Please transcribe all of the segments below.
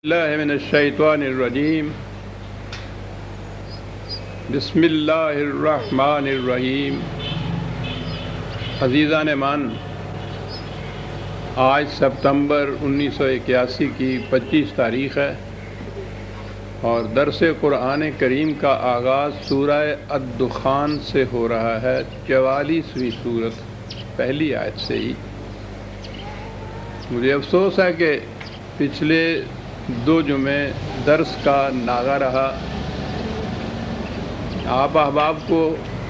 اللہ من الشیطان الرجیم بسم اللہ الرحمن الرحیم۔ عزیزان مان، آج ستمبر 1981 کی 25 تاریخ ہے اور درس قرآن کریم کا آغاز سورہ الدخان سے ہو رہا ہے، 44ویں سورت، پہلی آیت سے ہی۔ مجھے افسوس ہے کہ پچھلے 2 جمعے درس کا ناغہ رہا۔ آپ احباب کو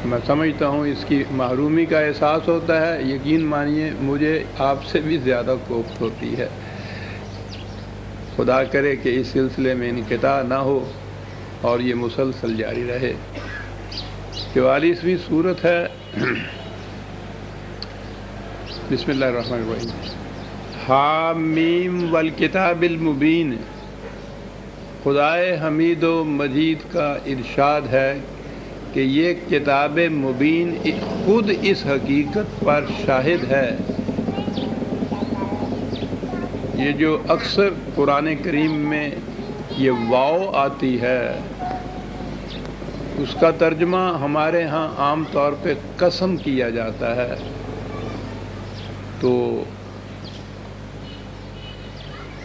میں سمجھتا ہوں اس کی محرومی کا احساس ہوتا ہے، یقین مانیے مجھے آپ سے بھی زیادہ کوفت ہوتی ہے۔ خدا کرے کہ اس سلسلے میں انقطاع نہ ہو اور یہ مسلسل جاری رہے۔ 44ویں سورت ہے۔ بسم اللہ الرحمن الرحیم۔ حامیم والکتاب المبین۔ خدائے حمید و مجید کا ارشاد ہے کہ یہ کتاب مبین خود اس حقیقت پر شاہد ہے۔ یہ جو اکثر قرآن کریم میں یہ واو آتی ہے، اس کا ترجمہ ہمارے ہاں عام طور پہ قسم کیا جاتا ہے، تو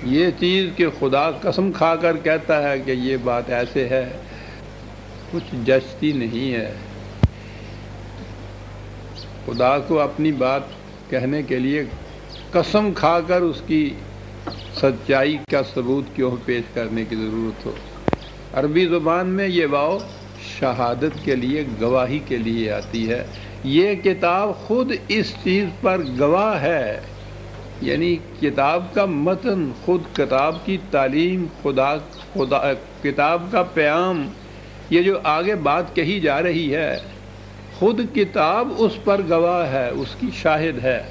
یہ چیز کہ خدا قسم کھا کر کہتا ہے کہ یہ بات ایسے ہے، کچھ جچتی نہیں ہے۔ خدا کو اپنی بات کہنے کے لیے قسم کھا کر اس کی سچائی کا ثبوت کیوں پیش کرنے کی ضرورت ہو۔ عربی زبان میں یہ واو شہادت کے لیے، گواہی کے لیے آتی ہے۔ یہ کتاب خود اس چیز پر گواہ ہے، یعنی کتاب کا متن، خود کتاب کی تعلیم، کتاب کا پیام، یہ جو آگے بات کہی جا رہی ہے، خود کتاب اس پر گواہ ہے، اس کی شاہد ہے،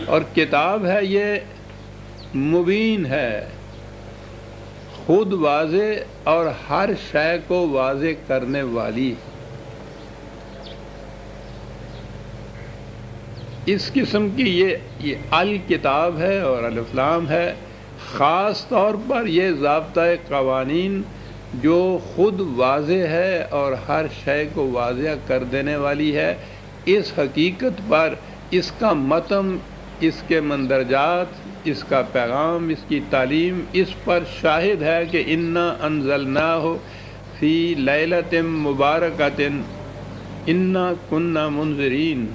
اور کتاب ہے یہ مبین ہے، خود واضح اور ہر شے کو واضح کرنے والی۔ اس قسم کی یہ الکتاب ہے اور الف لام ہے۔ خاص طور پر یہ ضابطۂ قوانین جو خود واضح ہے اور ہر شے کو واضح کر دینے والی ہے، اس حقیقت پر اس کا متن، اس کے مندرجات، اس کا پیغام، اس کی تعلیم اس پر شاہد ہے کہ انا انزلناہ فی لیلۃ مبارکۃ انا کنا منذرین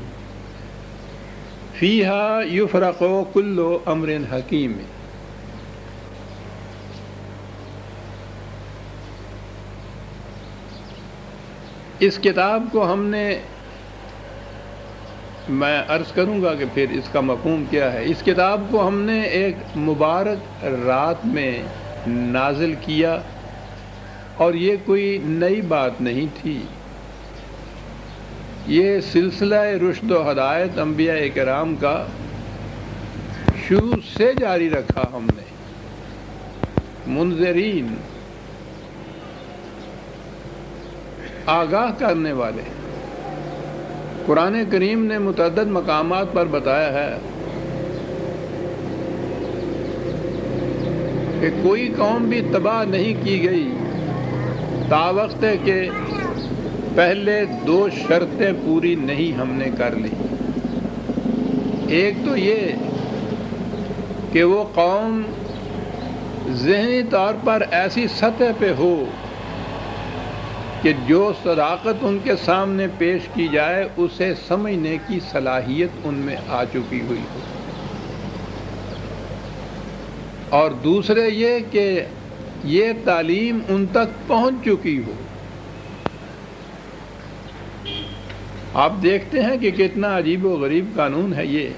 فیہا یفرق کل امر حکیم۔ اس کتاب کو ہم نے، میں عرض کروں گا کہ پھر اس کا مفہوم کیا ہے۔ اس کتاب کو ہم نے ایک مبارک رات میں نازل کیا، اور یہ کوئی نئی بات نہیں تھی، یہ سلسلہ رشد و ہدایت انبیاء کرام کا شروع سے جاری رکھا ہم نے۔ منذرین، آگاہ کرنے والے۔ قرآن کریم نے متعدد مقامات پر بتایا ہے کہ کوئی قوم بھی تباہ نہیں کی گئی تاوقت کہ پہلے 2 شرطیں پوری نہیں ہم نے کر لی۔ ایک تو یہ کہ وہ قوم ذہنی طور پر ایسی سطح پہ ہو کہ جو صداقت ان کے سامنے پیش کی جائے اسے سمجھنے کی صلاحیت ان میں آ چکی ہوئی ہو، اور دوسرے یہ کہ یہ تعلیم ان تک پہنچ چکی ہو۔ آپ دیکھتے ہیں کہ کتنا عجیب و غریب قانون ہے یہ۔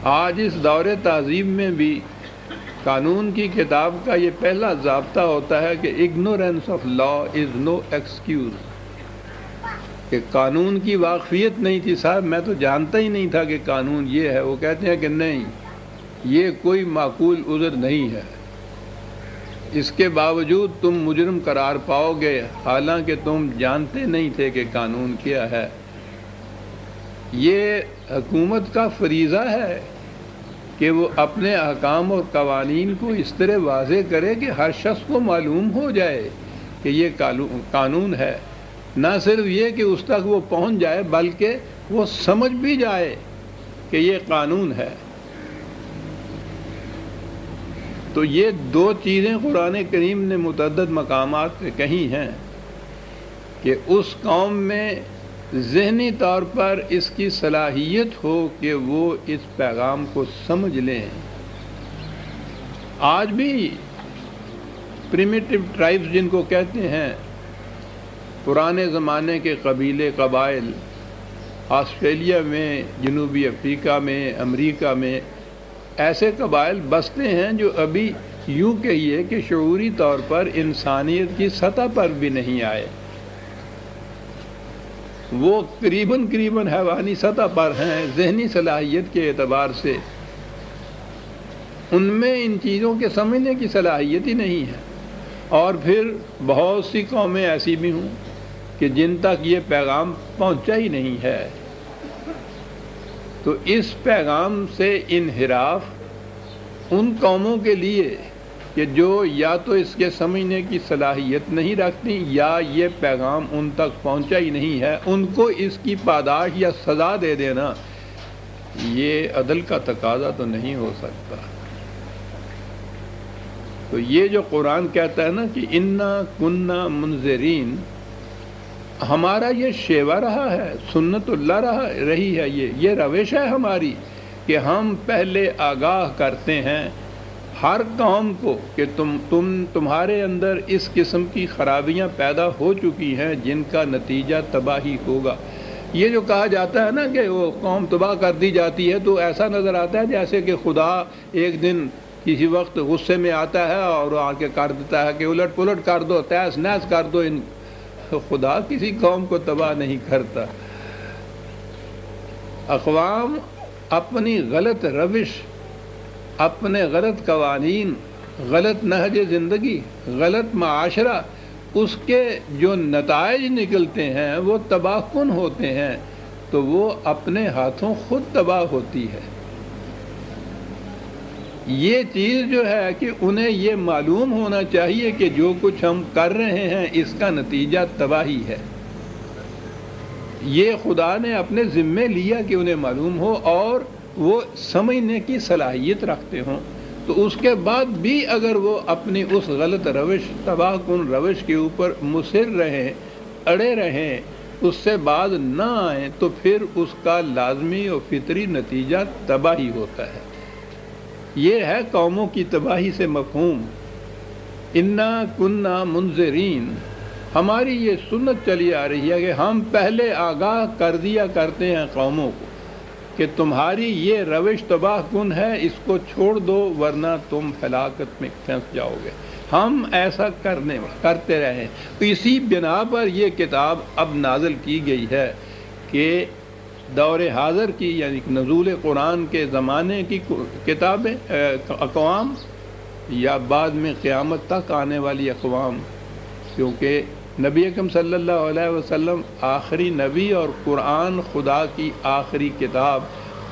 آج اس دور تہذیب میں بھی قانون کی کتاب کا یہ پہلا ضابطہ ہوتا ہے کہ ignorance of law is no excuse, کہ قانون کی واقفیت نہیں تھی، صاحب میں تو جانتا ہی نہیں تھا کہ قانون یہ ہے۔ وہ کہتے ہیں کہ نہیں، یہ کوئی معقول عذر نہیں ہے، اس کے باوجود تم مجرم قرار پاؤ گے، حالانکہ تم جانتے نہیں تھے کہ قانون کیا ہے۔ یہ حکومت کا فریضہ ہے کہ وہ اپنے احکام اور قوانین کو اس طرح واضح کرے کہ ہر شخص کو معلوم ہو جائے کہ یہ قانون ہے، نہ صرف یہ کہ اس تک وہ پہنچ جائے بلکہ وہ سمجھ بھی جائے کہ یہ قانون ہے۔ تو یہ دو چیزیں قرآن کریم نے متعدد مقامات پہ کہی ہیں کہ اس قوم میں ذہنی طور پر اس کی صلاحیت ہو کہ وہ اس پیغام کو سمجھ لیں۔ آج بھی پریمیٹیو ٹرائبز جن کو کہتے ہیں، پرانے زمانے کے قبیلے قبائل، آسٹریلیا میں، جنوبی افریقہ میں، امریکہ میں ایسے قبائل بستے ہیں جو ابھی یوں کہیے کہ شعوری طور پر انسانیت کی سطح پر بھی نہیں آئے، وہ قریباً حیوانی سطح پر ہیں ذہنی صلاحیت کے اعتبار سے، ان میں ان چیزوں کے سمجھنے کی صلاحیت ہی نہیں ہے۔ اور پھر بہت سی قومیں ایسی بھی ہوں کہ جن تک یہ پیغام پہنچا ہی نہیں ہے۔ تو اس پیغام سے انحراف ان قوموں کے لیے کہ جو یا تو اس کے سمجھنے کی صلاحیت نہیں رکھتی یا یہ پیغام ان تک پہنچا ہی نہیں ہے، ان کو اس کی پاداش یا سزا دے دینا یہ عدل کا تقاضا تو نہیں ہو سکتا۔ تو یہ جو قرآن کہتا ہے نا کہ انا کننا منذرین، ہمارا یہ شیوا رہا ہے، سنت اللہ رہی ہے، یہ روش ہے ہماری کہ ہم پہلے آگاہ کرتے ہیں ہر قوم کو کہ تمہارے اندر اس قسم کی خرابیاں پیدا ہو چکی ہیں جن کا نتیجہ تباہی ہوگا۔ یہ جو کہا جاتا ہے نا کہ وہ قوم تباہ کر دی جاتی ہے، تو ایسا نظر آتا ہے جیسے کہ خدا ایک دن کسی وقت غصے میں آتا ہے اور آ کے کر دیتا ہے کہ الٹ پلٹ کر دو، تیس نیس کر دو۔ خدا کسی قوم کو تباہ نہیں کرتا۔ اقوام اپنی غلط روش، اپنے غلط قوانین، غلط نہج زندگی، غلط معاشرہ، اس کے جو نتائج نکلتے ہیں وہ تباہ کن ہوتے ہیں، تو وہ اپنے ہاتھوں خود تباہ ہوتی ہے۔ یہ چیز جو ہے کہ انہیں یہ معلوم ہونا چاہیے کہ جو کچھ ہم کر رہے ہیں اس کا نتیجہ تباہی ہے۔ یہ خدا نے اپنے ذمے لیا کہ انہیں معلوم ہو اور وہ سمجھنے کی صلاحیت رکھتے ہوں، تو اس کے بعد بھی اگر وہ اپنی اس غلط روش، تباہ کن روش کے اوپر مصر رہیں، اڑے رہیں، اس سے باز نہ آئیں، تو پھر اس کا لازمی اور فطری نتیجہ تباہی ہوتا ہے۔ یہ ہے قوموں کی تباہی سے مفہوم۔ انا کننا منذرین، ہماری یہ سنت چلی آ رہی ہے کہ ہم پہلے آگاہ کر دیا کرتے ہیں قوموں کو کہ تمہاری یہ روش تباہ کن ہے، اس کو چھوڑ دو ورنہ تم ہلاکت میں پھنس جاؤ گے۔ ہم ایسا کرتے رہے، تو اسی بنا پر یہ کتاب اب نازل کی گئی ہے کہ دور حاضر کی یعنی نزول قرآن کے زمانے کی کتابیں اقوام یا بعد میں قیامت تک آنے والی اقوام، کیونکہ نبی اکرم صلی اللہ علیہ وسلم آخری نبی اور قرآن خدا کی آخری کتاب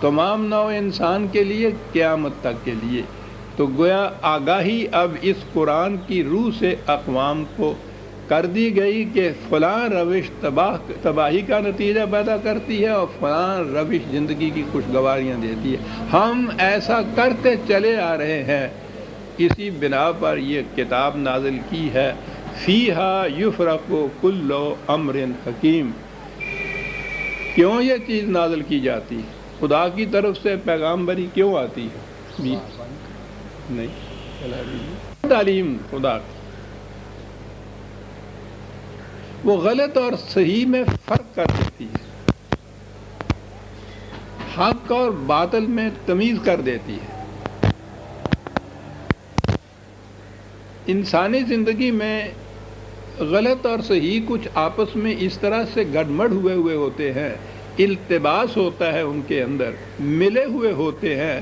تمام نوع انسان کے لیے قیامت تک کے لیے، تو گویا آگاہی اب اس قرآن کی روح سے اقوام کو کر دی گئی کہ فلاں روش تباہی کا نتیجہ پیدا کرتی ہے اور فلاں روش زندگی کی خوشگواریاں دیتی ہے۔ ہم ایسا کرتے چلے آ رہے ہیں، اسی بنا پر یہ کتاب نازل کی ہے۔ فیہا یفرق کل امر حکیم۔ کیوں یہ چیز نازل کی جاتی ہے؟ خدا کی طرف سے پیغامبری کیوں آتی ہے؟ نہیں، تعلیم خدا کی، وہ غلط اور صحیح میں فرق کر دیتی ہے، حق اور باطل میں تمیز کر دیتی ہے۔ انسانی زندگی میں غلط اور صحیح کچھ آپس میں اس طرح سے گڑمڑ ہوئے ہوتے ہیں، التباس ہوتا ہے ان کے اندر، ملے ہوئے ہوتے ہیں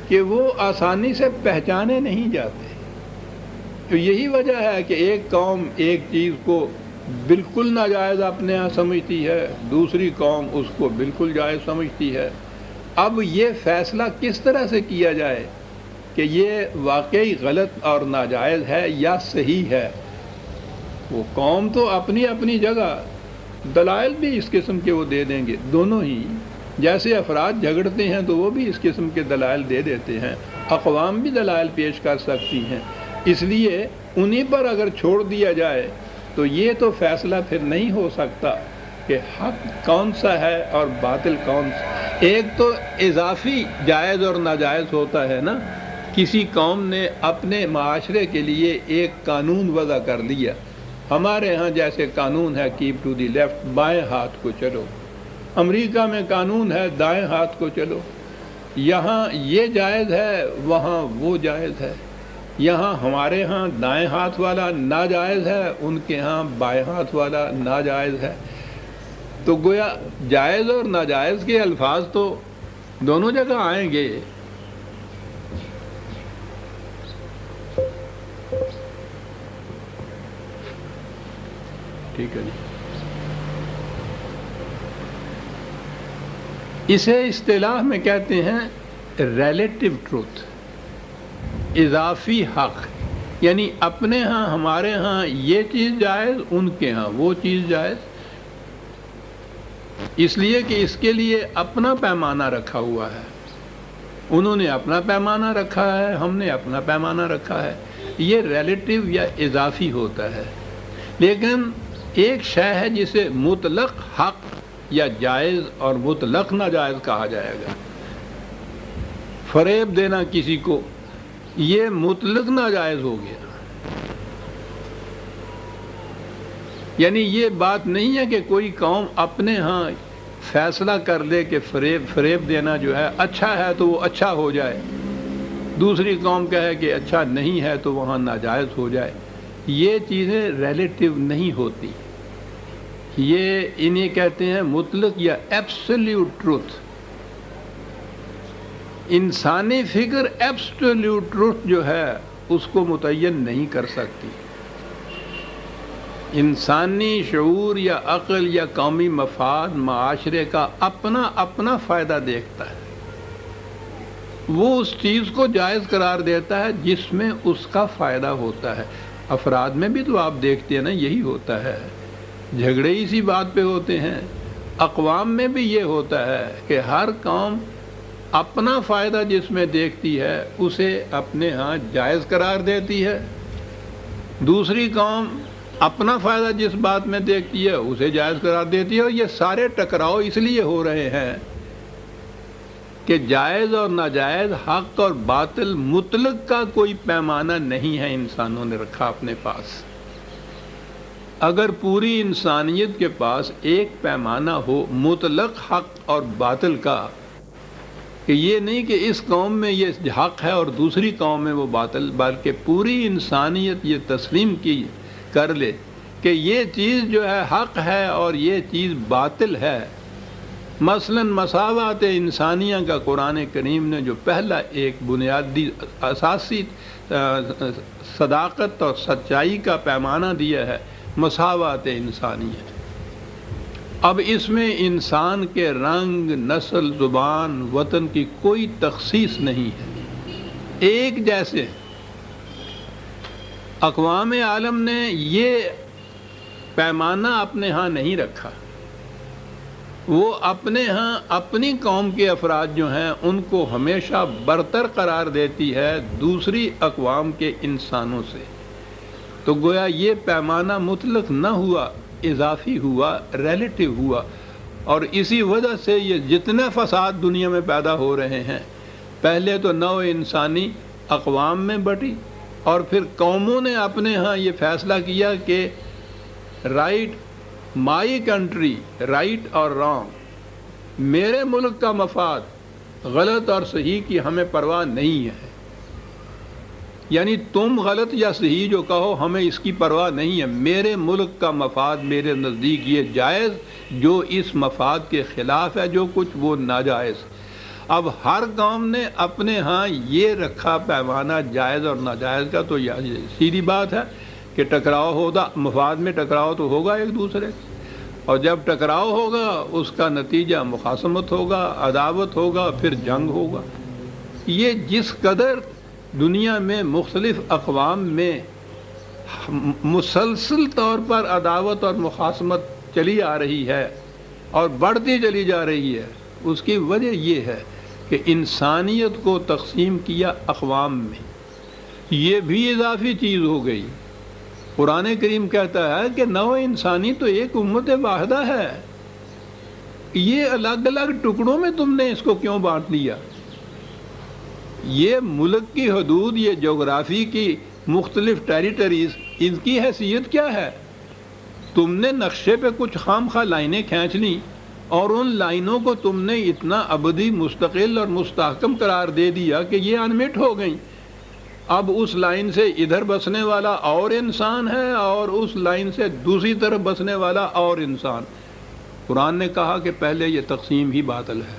کہ وہ آسانی سے پہچانے نہیں جاتے۔ تو یہی وجہ ہے کہ ایک قوم ایک چیز کو بالکل ناجائز اپنے ہاں سمجھتی ہے، دوسری قوم اس کو بالکل جائز سمجھتی ہے۔ اب یہ فیصلہ کس طرح سے کیا جائے کہ یہ واقعی غلط اور ناجائز ہے یا صحیح ہے؟ وہ قوم تو اپنی اپنی جگہ دلائل بھی اس قسم کے وہ دے دیں گے، دونوں ہی، جیسے افراد جھگڑتے ہیں تو وہ بھی اس قسم کے دلائل دے دیتے ہیں، اقوام بھی دلائل پیش کر سکتی ہیں۔ اس لیے انہی پر اگر چھوڑ دیا جائے تو یہ تو فیصلہ پھر نہیں ہو سکتا کہ حق کون سا ہے اور باطل کون سا۔ ایک تو اضافی جائز اور ناجائز ہوتا ہے نا، کسی قوم نے اپنے معاشرے کے لیے ایک قانون وضع کر لیا، ہمارے ہاں جیسے قانون ہے کیپ ٹو دی لیفٹ، بائیں ہاتھ کو چلو، امریکہ میں قانون ہے دائیں ہاتھ کو چلو، یہاں یہ جائز ہے وہاں وہ جائز ہے، یہاں ہمارے ہاں دائیں ہاتھ والا ناجائز ہے، ان کے ہاں بائیں ہاتھ والا ناجائز ہے۔ تو گویا جائز اور ناجائز کے الفاظ تو دونوں جگہ آئیں گے۔ ٹھیک ہے جی، اسے اصطلاح میں کہتے ہیں ریلیٹو ٹروتھ، اضافی حق، یعنی اپنے ہاں ہمارے ہاں یہ چیز جائز، ان کے ہاں وہ چیز جائز، اس لیے کہ اس کے لیے اپنا پیمانہ رکھا ہوا ہے، انہوں نے اپنا پیمانہ رکھا ہے، ہم نے اپنا پیمانہ رکھا ہے، یہ ریلیٹو یا اضافی ہوتا ہے۔ لیکن ایک شے ہے جسے مطلق حق یا جائز اور مطلق ناجائز کہا جائے گا۔ فریب دینا کسی کو، یہ مطلق ناجائز ہو گیا، یعنی یہ بات نہیں ہے کہ کوئی قوم اپنے ہاں فیصلہ کر لے کہ فریب دینا جو ہے اچھا ہے تو وہ اچھا ہو جائے، دوسری قوم کہے کہ اچھا نہیں ہے تو وہاں ناجائز ہو جائے۔ یہ چیزیں ریلیٹو نہیں ہوتی، یہ انہیں کہتے ہیں مطلق یا ایبسلیوٹ ٹروتھ۔ انسانی فکر ایبسلیوٹ ٹروتھ جو ہے اس کو متعین نہیں کر سکتی۔ انسانی شعور یا عقل یا قومی مفاد معاشرے کا اپنا اپنا فائدہ دیکھتا ہے، وہ اس چیز کو جائز قرار دیتا ہے جس میں اس کا فائدہ ہوتا ہے۔ افراد میں بھی تو آپ دیکھتے ہیں نا، یہی ہوتا ہے، جھگڑے اسی بات پہ ہوتے ہیں۔ اقوام میں بھی یہ ہوتا ہے کہ ہر قوم اپنا فائدہ جس میں دیکھتی ہے اسے اپنے ہاں جائز قرار دیتی ہے، دوسری قوم اپنا فائدہ جس بات میں دیکھتی ہے اسے جائز قرار دیتی ہے، اور یہ سارے ٹکراؤ اس لیے ہو رہے ہیں کہ جائز اور ناجائز، حق اور باطل مطلق کا کوئی پیمانہ نہیں ہے انسانوں نے رکھا اپنے پاس۔ اگر پوری انسانیت کے پاس ایک پیمانہ ہو مطلق حق اور باطل کا، کہ یہ نہیں کہ اس قوم میں یہ حق ہے اور دوسری قوم میں وہ باطل، بلکہ پوری انسانیت یہ تسلیم کی کر لے کہ یہ چیز جو ہے حق ہے اور یہ چیز باطل ہے۔ مثلا مساوات انسانیہ کا قرآن کریم نے جو پہلا ایک بنیادی اساسی صداقت اور سچائی کا پیمانہ دیا ہے، مساوات انسانیہ۔ اب اس میں انسان کے رنگ، نسل، زبان، وطن کی کوئی تخصیص نہیں ہے، ایک جیسے۔ اقوام عالم نے یہ پیمانہ اپنے ہاں نہیں رکھا، وہ اپنے ہاں اپنی قوم کے افراد جو ہیں ان کو ہمیشہ برتر قرار دیتی ہے دوسری اقوام کے انسانوں سے۔ تو گویا یہ پیمانہ مطلق نہ ہوا، اضافی ہوا، ریلیٹو ہوا، اور اسی وجہ سے یہ جتنے فساد دنیا میں پیدا ہو رہے ہیں، پہلے تو نوع انسانی اقوام میں بٹی، اور پھر قوموں نے اپنے ہاں یہ فیصلہ کیا کہ رائٹ مائی کنٹری، رائٹ اور رانگ، میرے ملک کا مفاد، غلط اور صحیح کی ہمیں پرواہ نہیں ہے، یعنی تم غلط یا صحیح جو کہو ہمیں اس کی پرواہ نہیں ہے، میرے ملک کا مفاد میرے نزدیک یہ جائز، جو اس مفاد کے خلاف ہے جو کچھ وہ ناجائز۔ اب ہر قوم نے اپنے ہاں یہ رکھا پیمانہ جائز اور ناجائز کا، تو یہ سیدھی بات ہے کہ ٹکراؤ ہوگا، مفاد میں ٹکراؤ تو ہوگا ایک دوسرے سے۔ اور جب ٹکراؤ ہوگا اس کا نتیجہ مخاصمت ہوگا، عداوت ہوگا، پھر جنگ ہوگا۔ یہ جس قدر دنیا میں مختلف اقوام میں مسلسل طور پر عداوت اور مخاصمت چلی آ رہی ہے اور بڑھتی چلی جا رہی ہے، اس کی وجہ یہ ہے کہ انسانیت کو تقسیم کیا اقوام میں۔ یہ بھی اضافی چیز ہو گئی۔ قرآن کریم کہتا ہے کہ نوع انسانی تو ایک امت واحدہ ہے، یہ الگ الگ ٹکڑوں میں تم نے اس کو کیوں بانٹ دیا؟ یہ ملک کی حدود، یہ جغرافی کی مختلف ٹیریٹریز، ان کی حیثیت کیا ہے؟ تم نے نقشے پہ کچھ خام خواہ لائنیں کھینچ لیں اور ان لائنوں کو تم نے اتنا ابدی، مستقل اور مستحکم قرار دے دیا کہ یہ انمٹ ہو گئیں۔ اب اس لائن سے ادھر بسنے والا اور انسان ہے اور اس لائن سے دوسری طرف بسنے والا اور انسان۔ قرآن نے کہا کہ پہلے یہ تقسیم ہی باطل ہے،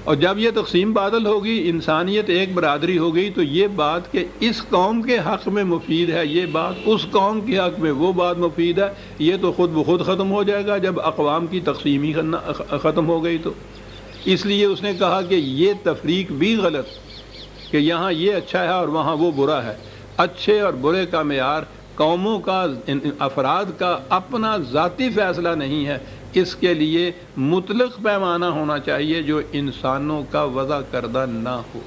اور جب یہ تقسیم باطل ہوگی، انسانیت ایک برادری ہو گئی، تو یہ بات کہ اس قوم کے حق میں مفید ہے، یہ بات اس قوم کے حق میں وہ بات مفید ہے، یہ تو خود بخود ختم ہو جائے گا جب اقوام کی تقسیم ہی ختم ہو گئی۔ تو اس لیے اس نے کہا کہ یہ تفریق بھی غلط، کہ یہاں یہ اچھا ہے اور وہاں وہ برا ہے۔ اچھے اور برے کا معیار قوموں کا، افراد کا اپنا ذاتی فیصلہ نہیں ہے، اس کے لیے مطلق پیمانہ ہونا چاہیے جو انسانوں کا وضع کردہ نہ ہو۔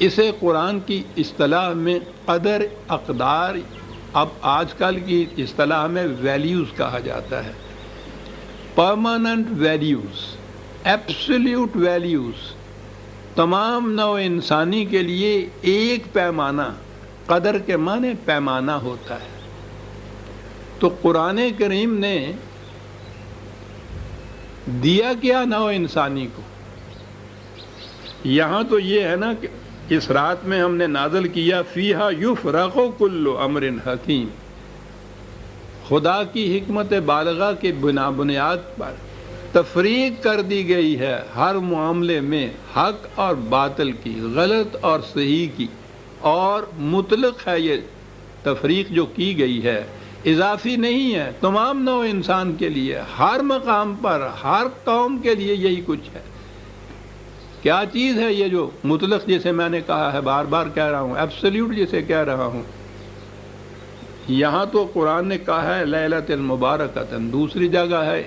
اسے قرآن کی اصطلاح میں قدر، اقدار، اب آج کل کی اصطلاح میں ویلیوز کہا جاتا ہے۔ پرماننٹ ویلیوز، ایبسلیوٹ ویلیوز، تمام نوع انسانی کے لیے ایک پیمانہ، قدر کے معنی پیمانہ ہوتا ہے۔ تو قرآن کریم نے دیا کیا نوع انسانی کو؟ یہاں تو یہ ہے نا کہ اس رات میں ہم نے نازل کیا فیہا یفرق کل امر حکیم، خدا کی حکمت بالغہ کے بنیاد پر تفریق کر دی گئی ہے ہر معاملے میں، حق اور باطل کی، غلط اور صحیح کی، اور مطلق ہے یہ تفریق جو کی گئی ہے، اضافی نہیں ہے، تمام نوع انسان کے لیے، ہر مقام پر، ہر قوم کے لیے یہی کچھ ہے۔ کیا چیز ہے یہ جو مطلق، جسے میں نے کہا ہے، بار بار کہہ رہا ہوں، ایبسلیوٹ جسے کہہ رہا ہوں؟ یہاں تو قرآن نے کہا ہے لیلۃ المبارکۃ، دوسری جگہ ہے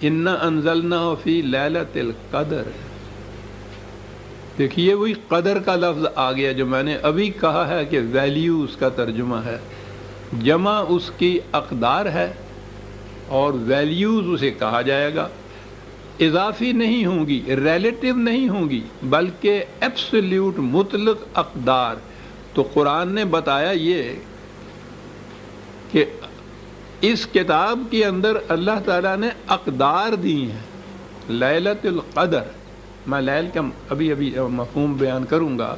انا انزلناہ فی لیلۃ القدر۔ دیکھیے وہی قدر کا لفظ آ گیا جو میں نے ابھی کہا ہے کہ ویلیو اس کا ترجمہ ہے، جمع اس کی اقدار ہے، اور ویلیوز اسے کہا جائے گا۔ اضافی نہیں ہوں گی، ریلیٹیو نہیں ہوں گی، بلکہ ایبسلیوٹ، مطلق اقدار۔ تو قرآن نے بتایا یہ کہ اس کتاب کے اندر اللہ تعالیٰ نے اقدار دی ہیں۔ لیلۃ القدر، میں لیل کا ابھی مفہوم بیان کروں گا۔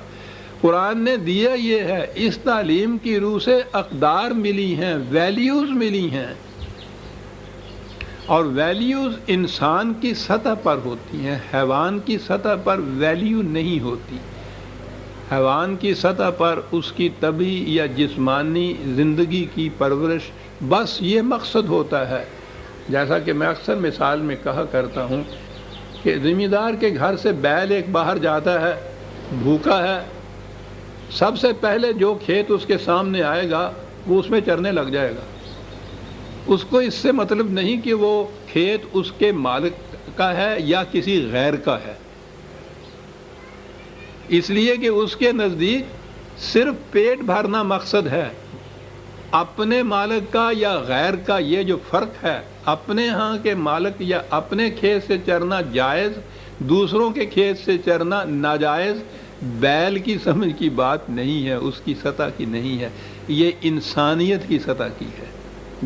قرآن نے دیا یہ ہے، اس تعلیم کی روح سے اقدار ملی ہیں، ویلیوز ملی ہیں، اور ویلیوز انسان کی سطح پر ہوتی ہیں، حیوان کی سطح پر ویلیو نہیں ہوتی۔ حیوان کی سطح پر اس کی طبعی یا جسمانی زندگی کی پرورش، بس یہ مقصد ہوتا ہے۔ جیسا کہ میں اکثر مثال میں کہا کرتا ہوں کہ زمیندار کے گھر سے بیل ایک باہر جاتا ہے، بھوکا ہے، سب سے پہلے جو کھیت اس کے سامنے آئے گا وہ اس میں چرنے لگ جائے گا۔ اس کو اس سے مطلب نہیں کہ وہ کھیت اس کے مالک کا ہے یا کسی غیر کا ہے، اس لیے کہ اس کے نزدیک صرف پیٹ بھرنا مقصد ہے۔ اپنے مالک کا یا غیر کا یہ جو فرق ہے، اپنے ہاں کے مالک یا اپنے کھیت سے چرنا جائز، دوسروں کے کھیت سے چرنا ناجائز، بیل کی سمجھ کی بات نہیں ہے، اس کی سطح کی نہیں ہے، یہ انسانیت کی سطح کی ہے،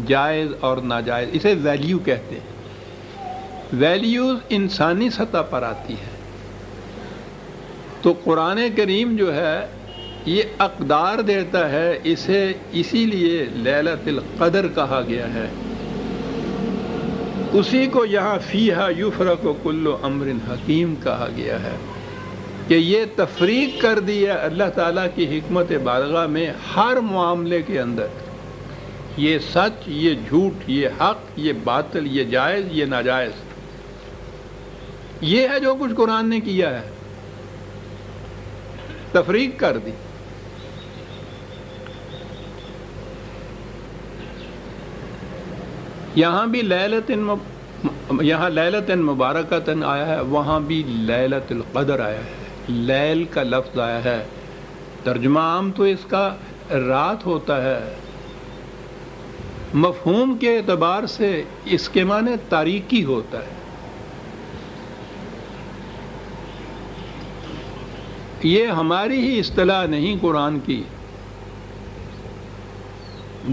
جائز اور ناجائز، اسے ویلیو کہتے ہیں۔ ویلیوز انسانی سطح پر آتی ہے۔ تو قرآن کریم جو ہے یہ اقدار دیتا ہے، اسے اسی لیے لیلۃ القدر کہا گیا ہے۔ اسی کو یہاں فیہا یفرق کل امر حکیم کہا گیا ہے کہ یہ تفریق کر دی ہے اللہ تعالیٰ کی حکمت بالغہ میں ہر معاملے کے اندر۔ یہ سچ، یہ جھوٹ، یہ حق، یہ باطل، یہ جائز، یہ ناجائز، یہ ہے جو کچھ قرآن نے کیا ہے، تفریق کر دی۔ یہاں بھی یہاں لیلۃ مبارکۃ آیا ہے، وہاں بھی لیلۃ القدر آیا ہے، لیل کا لفظ آیا ہے۔ ترجمہ عام تو اس کا رات ہوتا ہے، مفہوم کے اعتبار سے اس کے معنی تاریکی ہوتا ہے۔ یہ ہماری ہی اصطلاح نہیں قرآن کی،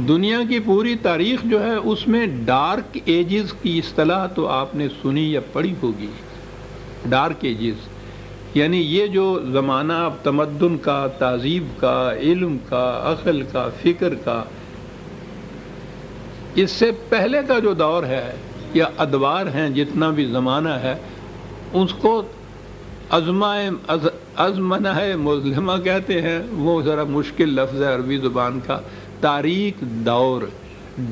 دنیا کی پوری تاریخ جو ہے اس میں ڈارک ایجز کی اصطلاح تو آپ نے سنی یا پڑھی ہوگی۔ ڈارک ایجز یعنی یہ جو زمانہ اب تمدن کا، تہذیب کا، علم کا، عقل کا، فکر کا، اس سے پہلے کا جو دور ہے یا ادوار ہیں، جتنا بھی زمانہ ہے، اس کو ازمنہ مظلمہ کہتے ہیں۔ وہ ذرا مشکل لفظ ہے عربی زبان کا۔ تاریک دور،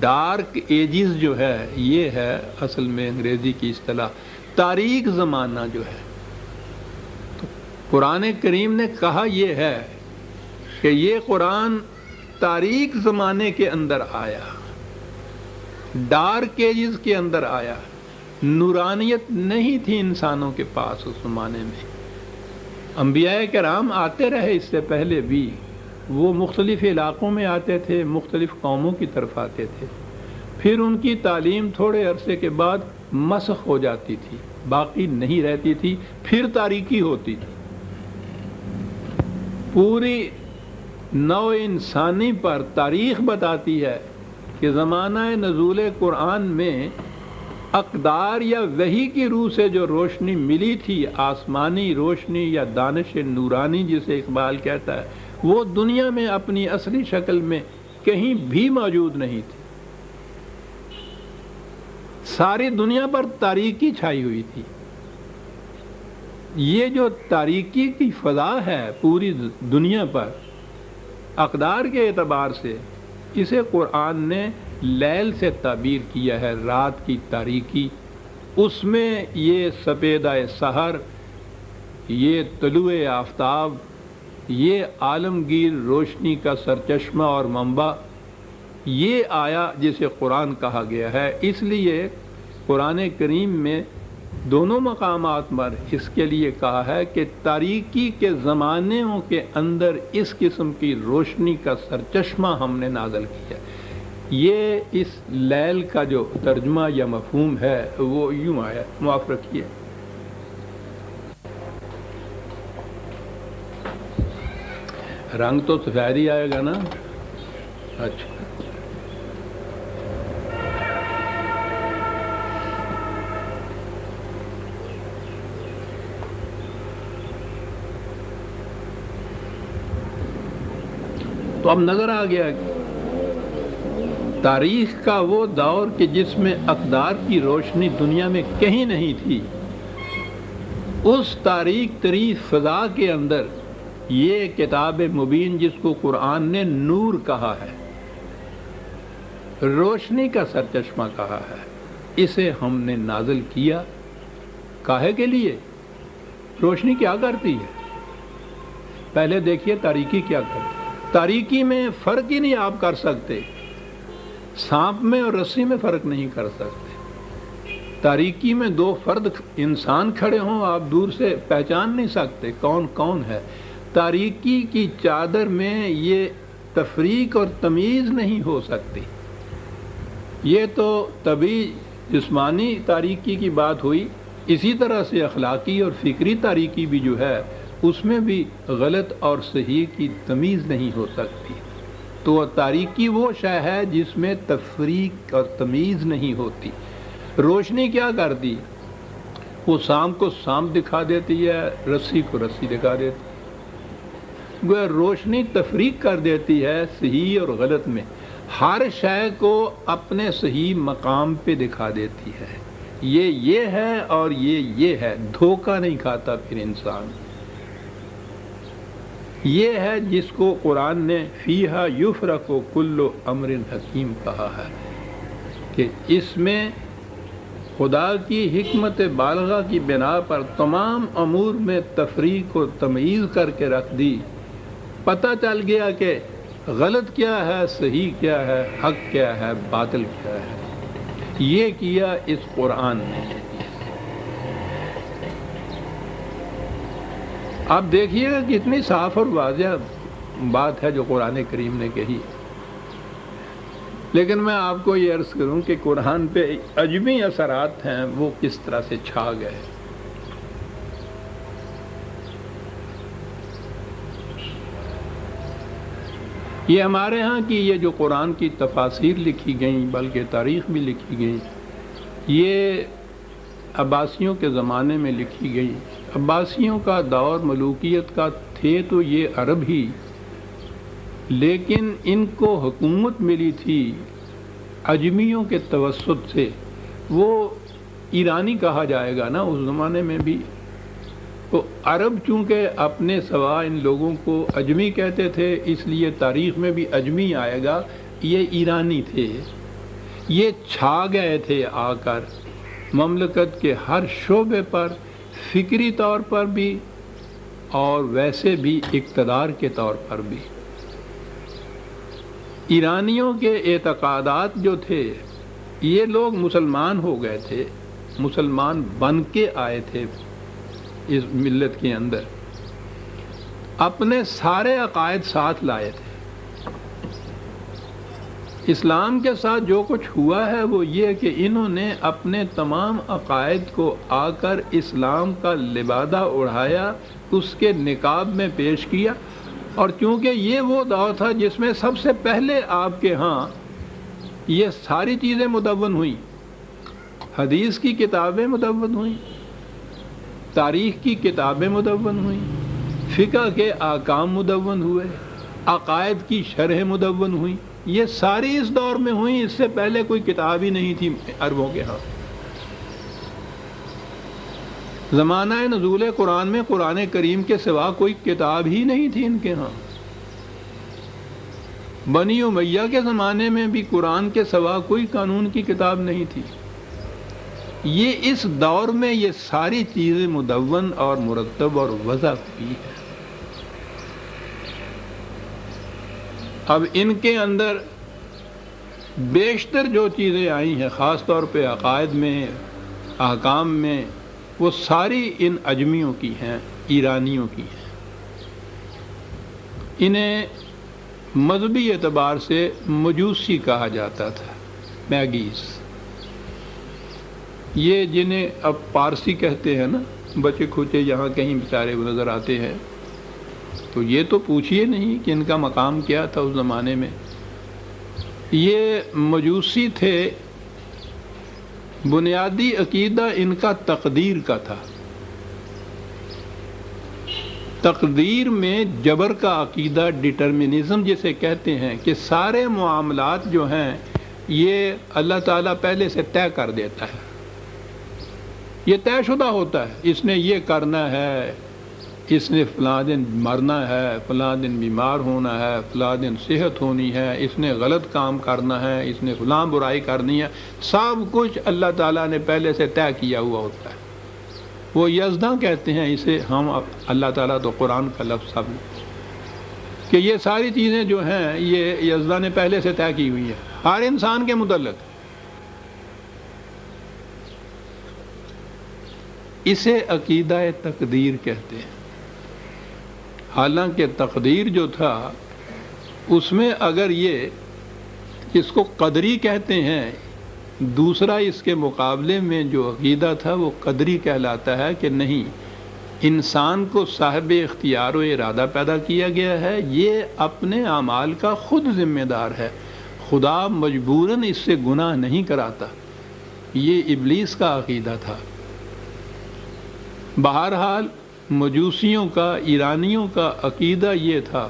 ڈارک ایجز جو ہے، یہ ہے اصل میں انگریزی کی اصطلاح، تاریک زمانہ جو ہے۔ تو قرآن کریم نے کہا یہ ہے کہ یہ قرآن تاریک زمانے کے اندر آیا، ڈارک ایجز کے اندر آیا۔ نورانیت نہیں تھی انسانوں کے پاس اس زمانے میں۔ انبیاء کرام آتے رہے اس سے پہلے بھی، وہ مختلف علاقوں میں آتے تھے، مختلف قوموں کی طرف آتے تھے، پھر ان کی تعلیم تھوڑے عرصے کے بعد مسخ ہو جاتی تھی، باقی نہیں رہتی تھی، پھر تاریکی ہوتی تھی۔ پوری نوع انسانی پر تاریخ بتاتی ہے کہ زمانہ نزول قرآن میں اقدار یا وحی کی روح سے جو روشنی ملی تھی، آسمانی روشنی یا دانش نورانی جسے اقبال کہتا ہے، وہ دنیا میں اپنی اصلی شکل میں کہیں بھی موجود نہیں تھی۔ ساری دنیا پر تاریکی چھائی ہوئی تھی۔ یہ جو تاریکی کی فضا ہے پوری دنیا پر اقدار کے اعتبار سے، اسے قرآن نے لیل سے تعبیر کیا ہے، رات کی تاریکی۔ اس میں یہ سپیدہ سحر، یہ طلوع آفتاب، یہ عالمگیر روشنی کا سرچشمہ اور منبع، یہ آیا جسے قرآن کہا گیا ہے۔ اس لیے قرآن کریم میں دونوں مقامات پر اس کے لیے کہا ہے کہ تاریکی کے زمانوں کے اندر اس قسم کی روشنی کا سرچشمہ ہم نے نازل کیا۔ یہ اس لیل کا جو ترجمہ یا مفہوم ہے وہ یوں آیا، معاف رکھیے۔ رنگ تو سفید ہی آئے گا نا؟ اچھا، تو اب نظر آ گیا تاریخ کا وہ دور کہ جس میں اقدار کی روشنی دنیا میں کہیں نہیں تھی، اس تاریک تری فضا کے اندر یہ کتاب مبین جس کو قرآن نے نور کہا ہے، روشنی کا سرچشمہ کہا ہے، اسے ہم نے نازل کیا۔ کاہے کے لیے؟ روشنی کیا کرتی ہے؟ پہلے دیکھیے تاریکی کیا کرتی ہے۔ تاریکی میں فرق ہی نہیں آپ کر سکتے، سانپ میں اور رسی میں فرق نہیں کر سکتے۔ تاریکی میں دو فرد انسان کھڑے ہوں، آپ دور سے پہچان نہیں سکتے کون کون ہے۔ تاریکی کی چادر میں یہ تفریق اور تمیز نہیں ہو سکتی۔ یہ تو طبعی جسمانی تاریکی کی بات ہوئی، اسی طرح سے اخلاقی اور فکری تاریکی بھی جو ہے اس میں بھی غلط اور صحیح کی تمیز نہیں ہو سکتی۔ تو تاریکی وہ شے ہے جس میں تفریق اور تمیز نہیں ہوتی۔ روشنی کیا کرتی؟ وہ سانپ کو سانپ دکھا دیتی ہے، رسی کو رسی دکھا دیتی ہے۔ گویا روشنی تفریق کر دیتی ہے صحیح اور غلط میں، ہر شے کو اپنے صحیح مقام پہ دکھا دیتی ہے۔ یہ ہے اور یہ ہے، دھوکہ نہیں کھاتا پھر انسان۔ یہ ہے جس کو قرآن نے فیہا یفرق کل امر حکیم کہا ہے کہ اس میں خدا کی حکمت بالغہ کی بنا پر تمام امور میں تفریق و تمییز کر کے رکھ دی. پتہ چل گیا کہ غلط کیا ہے، صحیح کیا ہے، حق کیا ہے، باطل کیا ہے. یہ کیا اس قرآن نے. آپ دیکھیے گا کتنی صاف اور واضح بات ہے جو قرآن کریم نے کہی. لیکن میں آپ کو یہ عرض کروں کہ قرآن پہ عجمی اثرات ہیں وہ کس طرح سے چھا گئے. یہ ہمارے ہاں کی یہ جو قرآن کی تفاسیر لکھی گئیں، بلکہ تاریخ بھی لکھی گئیں، یہ عباسیوں کے زمانے میں لکھی گئی. عباسیوں کا دور ملوکیت کا تھے تو یہ عرب ہی، لیکن ان کو حکومت ملی تھی عجمیوں کے توسط سے. وہ ایرانی کہا جائے گا نا اس زمانے میں بھی. تو عرب چونکہ اپنے سوا ان لوگوں کو عجمی کہتے تھے، اس لیے تاریخ میں بھی عجمی آئے گا. یہ ایرانی تھے، یہ چھا گئے تھے آ کر مملکت کے ہر شعبے پر، فکری طور پر بھی اور ویسے بھی اقتدار کے طور پر بھی. ایرانیوں کے اعتقادات جو تھے، یہ لوگ مسلمان ہو گئے تھے، مسلمان بن کے آئے تھے اس ملت کے اندر، اپنے سارے عقائد ساتھ لائے تھے. اسلام کے ساتھ جو کچھ ہوا ہے وہ یہ کہ انہوں نے اپنے تمام عقائد کو آ کر اسلام کا لبادہ اڑھایا، اس کے نقاب میں پیش کیا. اور چونکہ یہ وہ دور تھا جس میں سب سے پہلے آپ کے ہاں یہ ساری چیزیں مدون ہوئیں. حدیث کی کتابیں مدون ہوئیں، تاریخ کی کتابیں مدون ہوئیں، فقہ کے احکام مدون ہوئے، عقائد کی شرح مدون ہوئیں. یہ ساری اس دور میں ہوئیں، اس سے پہلے کوئی کتاب ہی نہیں تھی عربوں کے ہاں. زمانہ نزول قرآن میں قرآن کریم کے سوا کوئی کتاب ہی نہیں تھی ان کے ہاں. بنی امیہ کے زمانے میں بھی قرآن کے سوا کوئی قانون کی کتاب نہیں تھی. یہ اس دور میں یہ ساری چیزیں مدون اور مرتب اور وضع ہوئی ہے. اب ان کے اندر بیشتر جو چیزیں آئی ہیں، خاص طور پہ عقائد میں، احکام میں، وہ ساری ان عجمیوں کی ہیں، ایرانیوں کی ہیں. انہیں مذہبی اعتبار سے مجوسی کہا جاتا تھا، میگیز. یہ جنہیں اب پارسی کہتے ہیں نا، بچے کھوچے یہاں کہیں بیچارے نظر آتے ہیں، تو یہ تو پوچھئے نہیں کہ ان کا مقام کیا تھا اس زمانے میں. یہ مجوسی تھے. بنیادی عقیدہ ان کا تقدیر کا تھا. تقدیر میں جبر کا عقیدہ، ڈٹرمنزم جسے کہتے ہیں، کہ سارے معاملات جو ہیں یہ اللہ تعالیٰ پہلے سے طے کر دیتا ہے. یہ طے شدہ ہوتا ہے، اس نے یہ کرنا ہے، اس نے فلاں دن مرنا ہے، فلاں دن بیمار ہونا ہے، فلاں دن صحت ہونی ہے، اس نے غلط کام کرنا ہے، اس نے فلاں برائی کرنی ہے. سب کچھ اللہ تعالیٰ نے پہلے سے طے کیا ہوا ہوتا ہے. وہ یزداں کہتے ہیں اسے ہم. اللہ تعالیٰ تو قرآن کا لفظ سب کہ یہ ساری چیزیں جو ہیں یہ یزداں نے پہلے سے طے کی ہوئی ہیں ہر انسان کے متعلق. اسے عقیدہ تقدیر کہتے ہیں. حالانکہ تقدیر جو تھا اس میں اگر یہ اس کو قدری کہتے ہیں، دوسرا اس کے مقابلے میں جو عقیدہ تھا وہ قدری کہلاتا ہے کہ نہیں، انسان کو صاحب اختیار و ارادہ پیدا کیا گیا ہے، یہ اپنے اعمال کا خود ذمہ دار ہے، خدا مجبوراً اس سے گناہ نہیں کراتا. یہ ابلیس کا عقیدہ تھا. بہرحال مجوسیوں کا، ایرانیوں کا عقیدہ یہ تھا